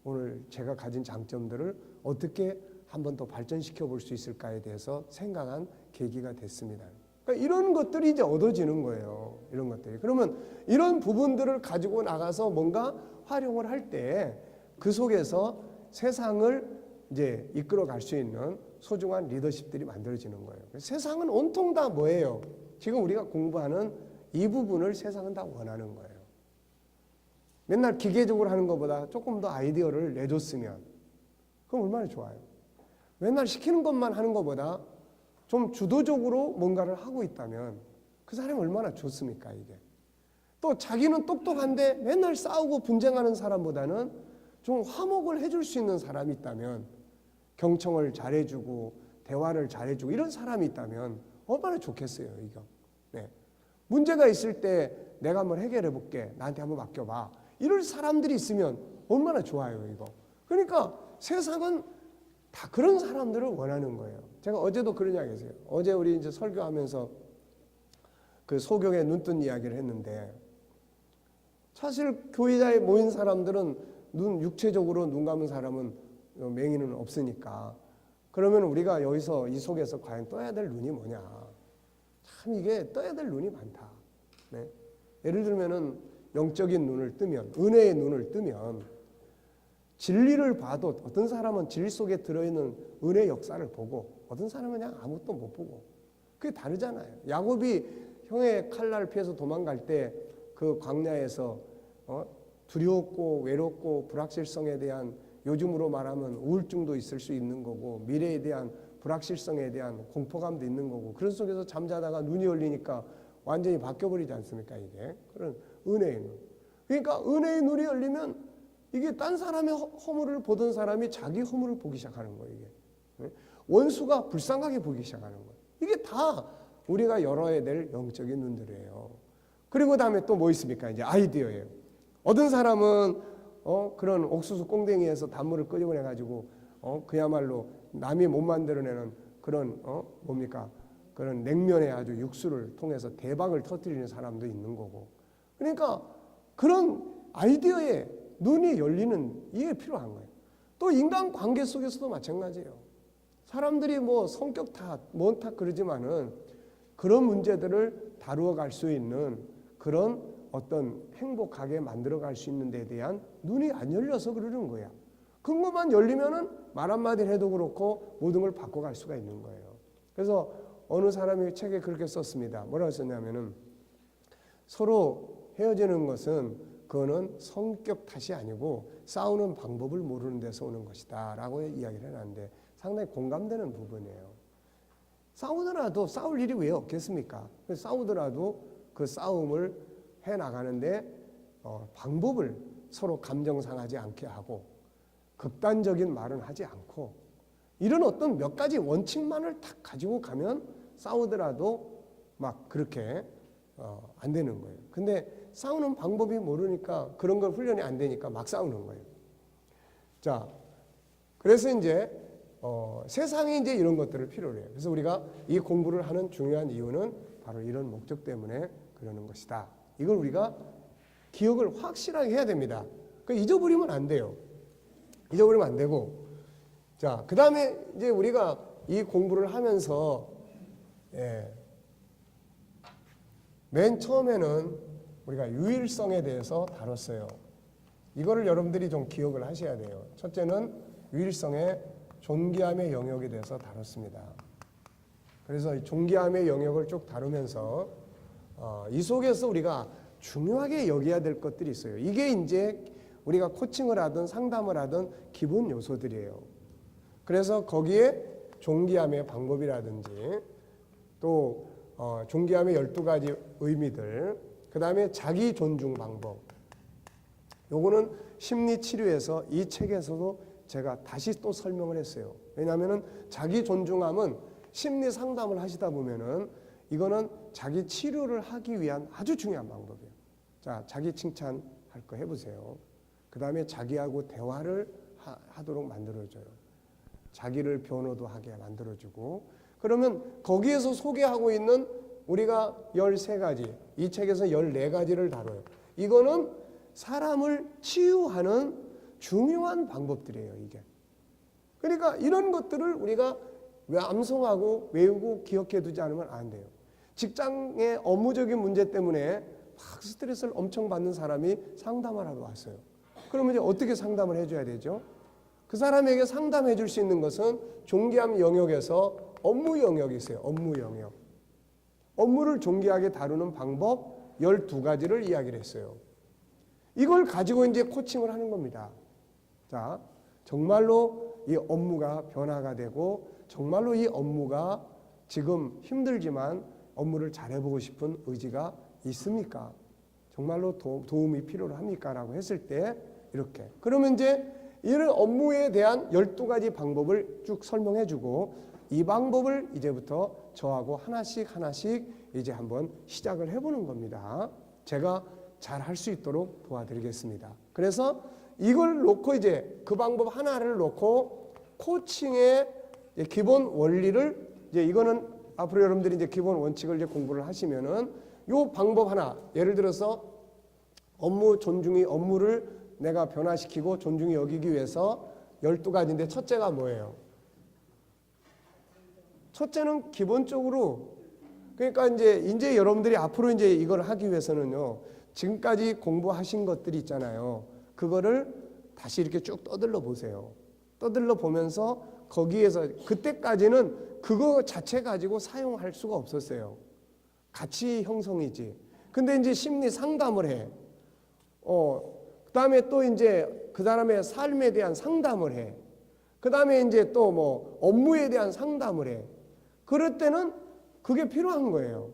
오늘 제가 가진 장점들을 어떻게 한 번 더 발전시켜 볼 수 있을까에 대해서 생각한 계기가 됐습니다. 그러니까 이런 것들이 이제 얻어지는 거예요. 이런 것들이. 그러면 이런 부분들을 가지고 나가서 뭔가 활용을 할 때 그 속에서 세상을 이제 이끌어 갈 수 있는 소중한 리더십들이 만들어지는 거예요. 세상은 온통 다 뭐예요? 지금 우리가 공부하는 이 부분을 세상은 다 원하는 거예요. 맨날 기계적으로 하는 것보다 조금 더 아이디어를 내줬으면 그럼 얼마나 좋아요. 맨날 시키는 것만 하는 것보다 좀 주도적으로 뭔가를 하고 있다면 그 사람이 얼마나 좋습니까, 이게. 또 자기는 똑똑한데 맨날 싸우고 분쟁하는 사람보다는 좀 화목을 해줄 수 있는 사람이 있다면, 경청을 잘해주고 대화를 잘해주고 이런 사람이 있다면 얼마나 좋겠어요. 이거. 네. 문제가 있을 때 내가 한번 해결해 볼게, 나한테 한번 맡겨봐, 이럴 사람들이 있으면 얼마나 좋아요. 이거. 그러니까 세상은 다 그런 사람들을 원하는 거예요. 제가 어제도 그런 이야기 했어요. 어제 우리 이제 설교하면서 그 소경의 눈뜬 이야기를 했는데, 사실 교회에 모인 사람들은 육체적으로 눈 감은 사람은 맹인은 없으니까, 그러면 우리가 여기서 이 속에서 과연 떠야 될 눈이 뭐냐. 참 이게 떠야 될 눈이 많다. 네. 예를 들면은 영적인 눈을 뜨면, 은혜의 눈을 뜨면 진리를 봐도 어떤 사람은 진리 속에 들어있는 은혜 역사를 보고, 어떤 사람은 그냥 아무것도 못 보고, 그게 다르잖아요. 야곱이 형의 칼날 피해서 도망갈 때 그 광야에서 두렵고 외롭고 불확실성에 대한, 요즘으로 말하면 우울증도 있을 수 있는 거고, 미래에 대한 불확실성에 대한 공포감도 있는 거고, 그런 속에서 잠자다가 눈이 열리니까 완전히 바뀌어버리지 않습니까? 이게 그런 은혜의 눈. 그러니까 은혜의 눈이 열리면 이게 딴 사람의 허물을 보던 사람이 자기 허물을 보기 시작하는 거예요. 이게 원수가 불쌍하게 보기 시작하는 거예요. 이게 다 우리가 열어야 될 영적인 눈들이에요. 그리고 다음에 또 뭐 있습니까? 이제 아이디어예요. 어떤 사람은 그런 옥수수 꽁댕이에서 단물을 끄집어내 가지고 그야말로 남이 못 만들어내는 그런 뭡니까? 그런 냉면에 아주 육수를 통해서 대박을 터뜨리는 사람도 있는 거고. 그러니까 그런 아이디어에 눈이 열리는, 이게 필요한 거예요. 또 인간 관계 속에서도 마찬가지예요. 사람들이 뭐 성격 탓, 뭔 탓 그러지만은 그런 문제들을 다루어 갈 수 있는 그런 어떤 행복하게 만들어 갈 수 있는 데 대한 눈이 안 열려서 그러는 거야. 그것만 열리면은 말 한마디를 해도 그렇고 모든 걸 바꿔갈 수가 있는 거예요. 그래서 어느 사람이 책에 그렇게 썼습니다. 뭐라고 썼냐면은, 서로 헤어지는 것은 그거는 성격 탓이 아니고 싸우는 방법을 모르는 데서 오는 것이다 라고 이야기를 해놨는데, 상당히 공감되는 부분이에요. 싸우더라도 싸울 일이 왜 없겠습니까? 싸우더라도 그 싸움을 해나가는데 방법을 서로 감정 상하지 않게 하고, 극단적인 말은 하지 않고, 이런 어떤 몇 가지 원칙만을 딱 가지고 가면 싸우더라도 막 그렇게 안 되는 거예요. 근데 싸우는 방법이 모르니까, 그런 걸 훈련이 안 되니까 막 싸우는 거예요. 자, 그래서 이제 세상에 이제 이런 것들을 필요로 해요. 그래서 우리가 이 공부를 하는 중요한 이유는 바로 이런 목적 때문에 그러는 것이다. 이걸 우리가 기억을 확실하게 해야 됩니다. 잊어버리면 안 돼요. 잊어버리면 안 되고, 자, 그 다음에 이제 우리가 이 공부를 하면서 맨 처음에는 우리가 유일성에 대해서 다뤘어요. 이거를 여러분들이 좀 기억을 하셔야 돼요. 첫째는 유일성의 존귀함의 영역에 대해서 다뤘습니다. 그래서 이 존귀함의 영역을 쭉 다루면서 이 속에서 우리가 중요하게 여겨야 될 것들이 있어요. 이게 이제 우리가 코칭을 하든 상담을 하든 기본 요소들이에요. 그래서 거기에 존귀함의 방법이라든지, 또 존귀함의 12가지 의미들, 그 다음에 자기 존중 방법, 요거는 심리치료에서 이 책에서도 제가 다시 또 설명을 했어요. 왜냐하면 자기 존중함은 심리 상담을 하시다 보면은 이거는 자기 치료를 하기 위한 아주 중요한 방법이에요. 자, 자기 칭찬할 거 해보세요. 그 다음에 자기하고 대화를 하도록 만들어줘요. 자기를 변호도 하게 만들어주고, 그러면 거기에서 소개하고 있는 우리가 13가지, 이 책에서 14가지를 다뤄요. 이거는 사람을 치유하는 중요한 방법들이에요, 이게. 그러니까 이런 것들을 우리가 왜 암송하고 외우고 기억해 두지 않으면 안 돼요. 직장의 업무적인 문제 때문에 막 스트레스를 엄청 받는 사람이 상담을 하러 왔어요. 그러면 이제 어떻게 상담을 해줘야 되죠? 그 사람에게 상담해 줄 수 있는 것은 존귀함 영역에서 업무 영역이 있어요. 업무 영역. 업무를 존귀하게 다루는 방법 12가지를 이야기를 했어요. 이걸 가지고 이제 코칭을 하는 겁니다. 자, 정말로 이 업무가 변화가 되고, 정말로 이 업무가 지금 힘들지만 업무를 잘해보고 싶은 의지가 있습니까? 정말로 도움이 필요합니까? 라고 했을 때 이렇게. 그러면 이제 이런 업무에 대한 12가지 방법을 쭉 설명해 주고 이 방법을 이제부터 저하고 하나씩 이제 한번 시작을 해보는 겁니다. 제가 잘 할 수 있도록 도와드리겠습니다. 그래서 이걸 놓고 이제 그 방법 하나를 놓고 코칭의 기본 원리를 이제 이거는 앞으로 여러분들이 이제 기본 원칙을 이제 공부를 하시면은 요 방법 하나, 예를 들어서 업무를 내가 변화시키고 존중히 여기기 위해서 12가지인데 첫째가 뭐예요? 첫째는 기본적으로 그러니까 이제 여러분들이 앞으로 이제 이걸 하기 위해서는요. 지금까지 공부하신 것들이 있잖아요. 그거를 다시 이렇게 쭉 떠들러 보세요. 떠들러 보면서 거기에서 그때까지는 그거 자체 가지고 사용할 수가 없었어요. 가치 형성이지. 근데 이제 심리 상담을 해. 그다음에 또 이제 그 사람의 삶에 대한 상담을 해. 그다음에 이제 또 뭐 업무에 대한 상담을 해. 그럴 때는 그게 필요한 거예요.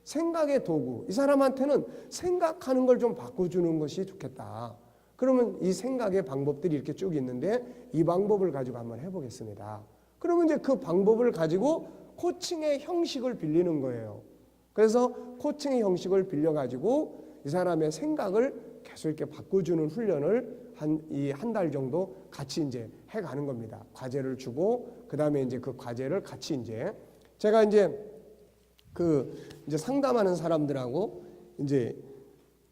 생각의 도구. 이 사람한테는 생각하는 걸 좀 바꿔주는 것이 좋겠다. 그러면 이 생각의 방법들이 이렇게 쭉 있는데 이 방법을 가지고 한번 해보겠습니다. 그러면 이제 그 방법을 가지고 코칭의 형식을 빌리는 거예요. 그래서 코칭의 형식을 빌려가지고 이 사람의 생각을 계속 이렇게 바꿔주는 훈련을 한 달 정도 같이 이제 해가는 겁니다. 과제를 주고 그 다음에 이제 그 과제를 같이 이제 제가 이제 이제 상담하는 사람들하고 이제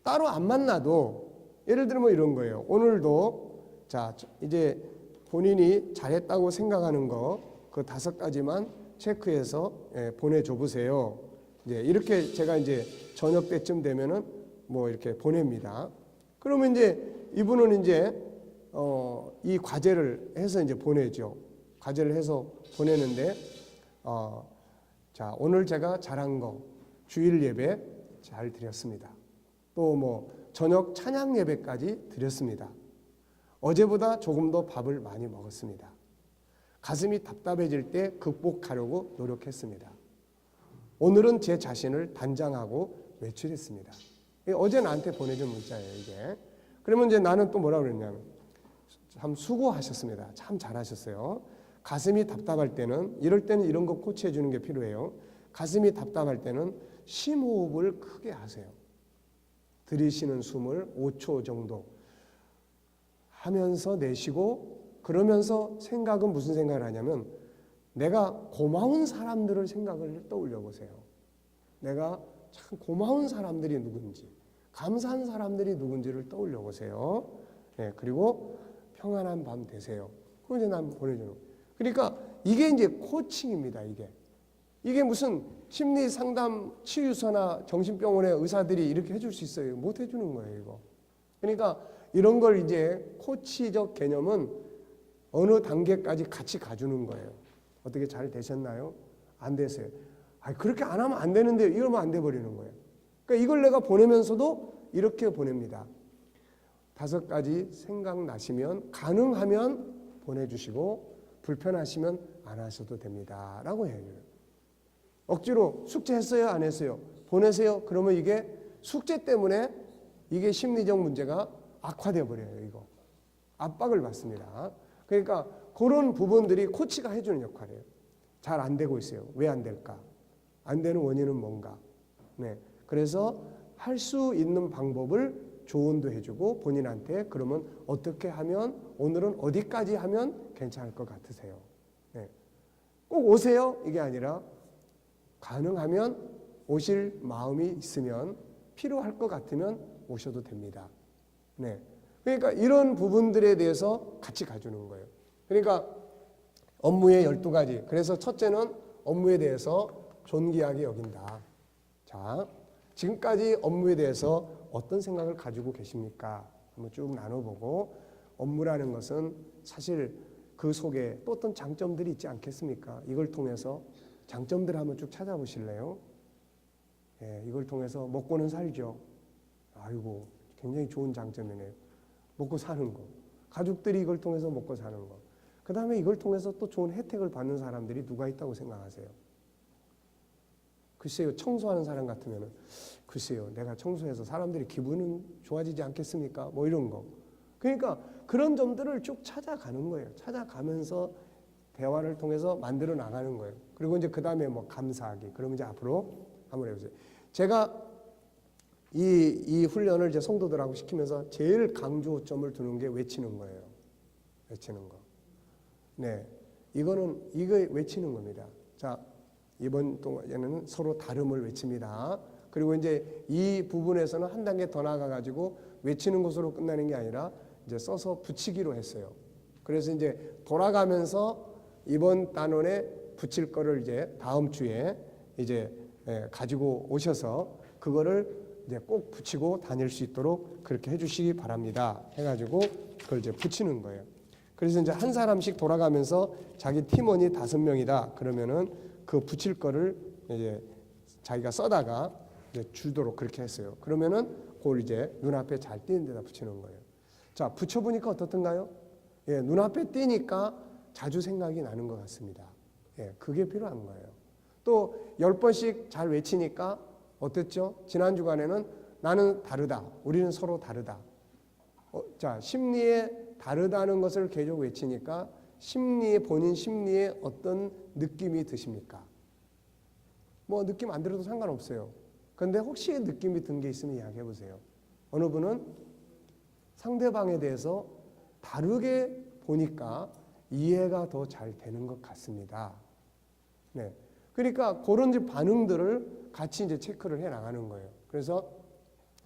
따로 안 만나도 예를 들면 이런 거예요. 오늘도 자 이제 본인이 잘했다고 생각하는 거 그 5가지만 체크해서 보내줘 보세요. 이제 이렇게 제가 이제 저녁 때쯤 되면은 뭐 이렇게 보냅니다. 그러면 이제 이분은 이제 이 과제를 해서 이제 보내죠. 과제를 해서 보내는데 자 오늘 제가 잘한 거 주일 예배 잘 드렸습니다. 또 뭐 저녁 찬양 예배까지 드렸습니다. 어제보다 조금 더 밥을 많이 먹었습니다. 가슴이 답답해질 때 극복하려고 노력했습니다. 오늘은 제 자신을 단장하고 외출했습니다. 어제 나한테 보내준 문자예요, 이게. 그러면 이제 나는 또 뭐라 그랬냐면 참 수고하셨습니다. 참 잘하셨어요. 가슴이 답답할 때는 이럴 때는 이런 거 코치해 주는 게 필요해요. 가슴이 답답할 때는 심호흡을 크게 하세요. 들이쉬는 숨을 5초 정도 하면서 내쉬고 그러면서 생각은 무슨 생각을 하냐면 내가 고마운 사람들을 생각을 떠올려 보세요. 내가 참 고마운 사람들이 누군지 감사한 사람들이 누군지를 떠올려 보세요. 그리고 평안한 밤 되세요. 그럼 이제 난 보내주는 거예요. 그러니까 이게 이제 코칭입니다. 이게 무슨 심리 상담 치유소나 정신병원의 의사들이 이렇게 해줄 수 있어요? 못 해주는 거예요, 이거. 그러니까 이런 걸 이제 코치적 개념은 어느 단계까지 같이 가주는 거예요. 어떻게 잘 되셨나요? 안 되세요. 그렇게 안 하면 안 되는데 이러면 안 돼 버리는 거예요. 그러니까 이걸 내가 보내면서도 이렇게 보냅니다. 5가지 생각나시면 가능하면 보내주시고 불편하시면 안 하셔도 됩니다. 라고 해요. 억지로 숙제했어요? 안 했어요? 보내세요? 그러면 이게 숙제 때문에 이게 심리적 문제가 악화되어 버려요. 이거 압박을 받습니다. 그러니까 그런 부분들이 코치가 해주는 역할이에요. 잘 안 되고 있어요. 왜 안 될까? 안 되는 원인은 뭔가? 그래서 할 수 있는 방법을 조언도 해주고 본인한테 그러면 어떻게 하면 오늘은 어디까지 하면 괜찮을 것 같으세요? 꼭 오세요? 이게 아니라 가능하면 오실 마음이 있으면 필요할 것 같으면 오셔도 됩니다. 그러니까 이런 부분들에 대해서 같이 가주는 거예요. 그러니까 업무의 12가지. 그래서 첫째는 업무에 대해서 존귀하게 여긴다. 자, 지금까지 업무에 대해서 어떤 생각을 가지고 계십니까? 한번 쭉 나눠보고 업무라는 것은 사실 그 속에 또 어떤 장점들이 있지 않겠습니까? 이걸 통해서 장점들을 한번 쭉 찾아보실래요? 이걸 통해서 먹고는 살죠. 아이고, 굉장히 좋은 장점이네요. 먹고 사는 거. 가족들이 이걸 통해서 먹고 사는 거. 그 다음에 이걸 통해서 또 좋은 혜택을 받는 사람들이 누가 있다고 생각하세요? 글쎄요, 청소하는 사람 같으면은 글쎄요, 내가 청소해서 사람들이 기분은 좋아지지 않겠습니까? 뭐 이런 거. 그러니까 그런 점들을 쭉 찾아가는 거예요. 찾아가면서 대화를 통해서 만들어 나가는 거예요. 그리고 이제 그 다음에 뭐 감사하기. 그러면 이제 앞으로 한번 해보세요. 제가 이 훈련을 이제 성도들하고 시키면서 제일 강조점을 두는 게 외치는 거예요. 외치는 거. 네. 이거 외치는 겁니다. 자, 이번 동안에는 서로 다름을 외칩니다. 그리고 이제 이 부분에서는 한 단계 더 나아가가지고 외치는 것으로 끝나는 게 아니라 이제 써서 붙이기로 했어요. 그래서 이제 돌아가면서 이번 단원에 붙일 거를 이제 다음 주에 이제 가지고 오셔서 그거를 이제 꼭 붙이고 다닐 수 있도록 그렇게 해주시기 바랍니다. 해가지고 그걸 이제 붙이는 거예요. 그래서 이제 한 사람씩 돌아가면서 자기 팀원이 5명이다. 그러면은 그 붙일 거를 이제 자기가 써다가 이제 주도록 그렇게 했어요. 그러면은 그걸 이제 눈앞에 잘 띄는 데다 붙이는 거예요. 자, 붙여보니까 어떻던가요? 예, 눈앞에 띄니까 자주 생각이 나는 것 같습니다. 예, 그게 필요한 거예요. 또 10번씩 잘 외치니까 어땠죠? 지난 주간에는 나는 다르다. 우리는 서로 다르다. 자, 심리에 다르다는 것을 계속 외치니까 본인 심리에 어떤 느낌이 드십니까? 뭐 느낌 안 들어도 상관없어요. 그런데 혹시 느낌이 든 게 있으면 이야기해 보세요. 어느 분은 상대방에 대해서 다르게 보니까 이해가 더 잘 되는 것 같습니다. 네. 그러니까 그런 반응들을 같이 이제 체크를 해 나가는 거예요. 그래서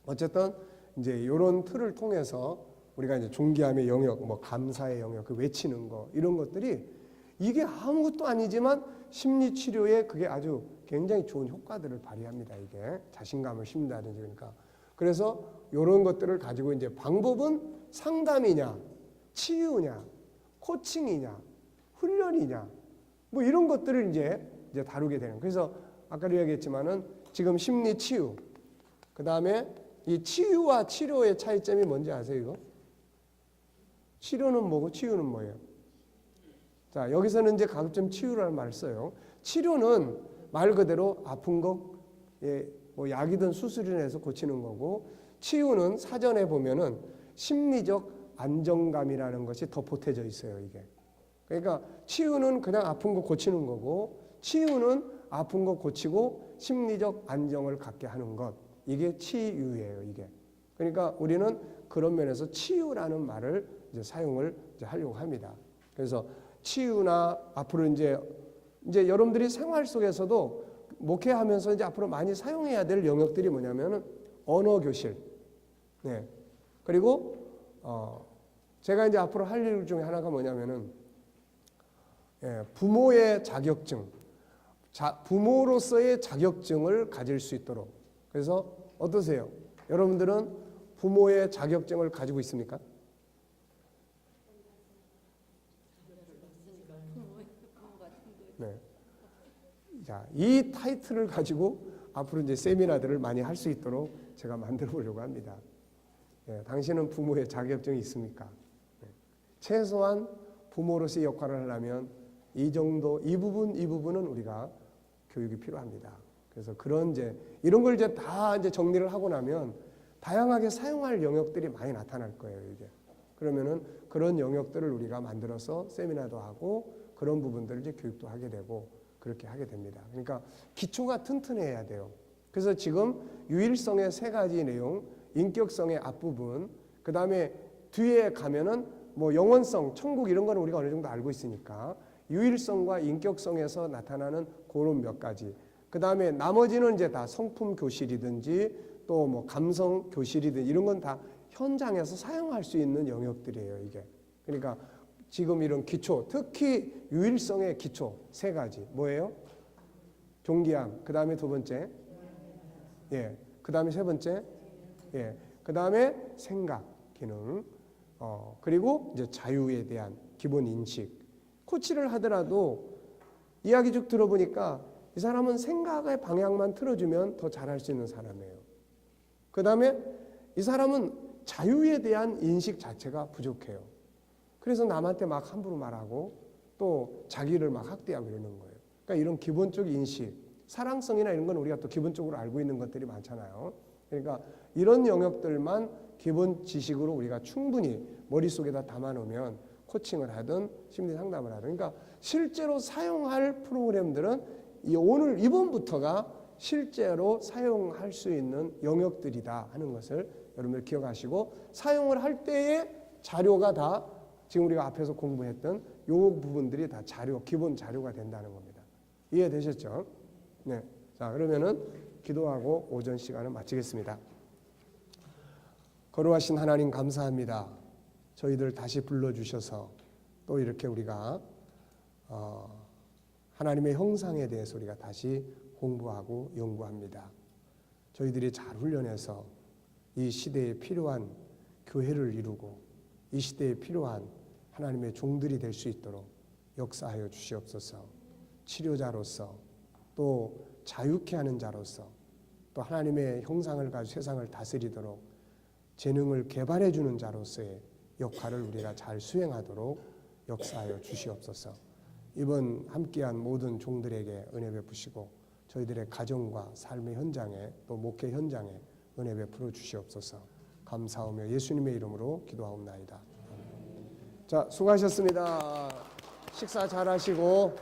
어쨌든 이제 이런 틀을 통해서 우리가 이제 존귀함의 영역, 뭐 감사의 영역, 그 외치는 거 이런 것들이 이게 아무것도 아니지만 심리 치료에 그게 아주 굉장히 좋은 효과들을 발휘합니다. 이게 자신감을 심는다든지 그러니까 그래서 이런 것들을 가지고 이제 방법은 상담이냐, 치유냐, 코칭이냐, 훈련이냐, 뭐 이런 것들을 이제 다루게 되는. 그래서 아까도 이야기했지만은 지금 심리 치유, 그 다음에 이 치유와 치료의 차이점이 뭔지 아세요, 이거? 치료는 뭐고 치유는 뭐예요? 자, 여기서는 이제 가급적 치유라는 말을 써요. 치료는 말 그대로 아픈 거, 뭐 약이든 수술이든 해서 고치는 거고, 치유는 사전에 보면은 심리적 안정감이라는 것이 더 보태져 있어요, 이게. 그러니까 치유는 그냥 아픈 거 고치는 거고, 치유는 아픈 거 고치고 심리적 안정을 갖게 하는 것. 이게 치유예요, 이게. 그러니까 우리는 그런 면에서 치유라는 말을 이제 사용을 이제 하려고 합니다. 그래서 치유나 앞으로 이제 여러분들이 생활 속에서도 목회하면서 이제 앞으로 많이 사용해야 될 영역들이 뭐냐면은 언어 교실. 네. 그리고 제가 이제 앞으로 할 일 중에 하나가 뭐냐면은 부모의 자격증, 부모로서의 자격증을 가질 수 있도록. 그래서 어떠세요? 여러분들은 부모의 자격증을 가지고 있습니까? 네. 자, 이 타이틀을 가지고 앞으로 이제 세미나들을 많이 할 수 있도록 제가 만들어 보려고 합니다. 당신은 부모의 자격증이 있습니까? 최소한 부모로서의 역할을 하려면 이 부분은 우리가 교육이 필요합니다. 그래서 이런 걸 다 정리를 하고 나면 다양하게 사용할 영역들이 많이 나타날 거예요, 이게. 그러면은 그런 영역들을 우리가 만들어서 세미나도 하고 그런 부분들을 이제 교육도 하게 되고 그렇게 하게 됩니다. 그러니까 기초가 튼튼해야 돼요. 그래서 지금 유일성의 3가지 내용, 인격성의 앞부분, 그 다음에 뒤에 가면은 뭐 영원성, 천국 이런 거는 우리가 어느 정도 알고 있으니까 유일성과 인격성에서 나타나는 그런 몇 가지. 그 다음에 나머지는 이제 다 성품 교실이든지 또 뭐 감성 교실이든지 이런 건 다 현장에서 사용할 수 있는 영역들이에요, 이게. 그러니까 지금 이런 기초, 특히 유일성의 기초 3가지. 뭐예요? 존귀함. 그 다음에 2번째. 그 다음에 3번째. 그 다음에 생각, 기능. 그리고 이제 자유에 대한 기본 인식. 코치를 하더라도 이야기 쭉 들어보니까 이 사람은 생각의 방향만 틀어주면 더 잘할 수 있는 사람이에요. 그 다음에 이 사람은 자유에 대한 인식 자체가 부족해요. 그래서 남한테 막 함부로 말하고 또 자기를 막 학대하고 이러는 거예요. 그러니까 이런 기본적 인식, 사랑성이나 이런 건 우리가 또 기본적으로 알고 있는 것들이 많잖아요. 그러니까 이런 영역들만 기본 지식으로 우리가 충분히 머릿속에다 담아놓으면 코칭을 하든 심리 상담을 하든, 그러니까 실제로 사용할 프로그램들은 오늘 이번부터가 실제로 사용할 수 있는 영역들이다 하는 것을 여러분들 기억하시고, 사용을 할 때의 자료가 다 지금 우리가 앞에서 공부했던 요 부분들이 다 자료, 기본 자료가 된다는 겁니다. 이해되셨죠? 네. 자, 그러면은 기도하고 오전 시간을 마치겠습니다. 거룩하신 하나님 감사합니다. 저희들 다시 불러주셔서 또 이렇게 우리가 하나님의 형상에 대해서 우리가 다시 공부하고 연구합니다. 저희들이 잘 훈련해서 이 시대에 필요한 교회를 이루고 이 시대에 필요한 하나님의 종들이 될 수 있도록 역사하여 주시옵소서. 치료자로서 또 자유케 하는 자로서 또 하나님의 형상을 가지고 세상을 다스리도록 재능을 개발해 주는 자로서의 역할을 우리가 잘 수행하도록 역사하여 주시옵소서. 이번 함께한 모든 종들에게 은혜 베푸시고 저희들의 가정과 삶의 현장에 또 목회 현장에 은혜 베풀어 주시옵소서. 감사하며 예수님의 이름으로 기도하옵나이다. 자, 수고하셨습니다. 식사 잘 하시고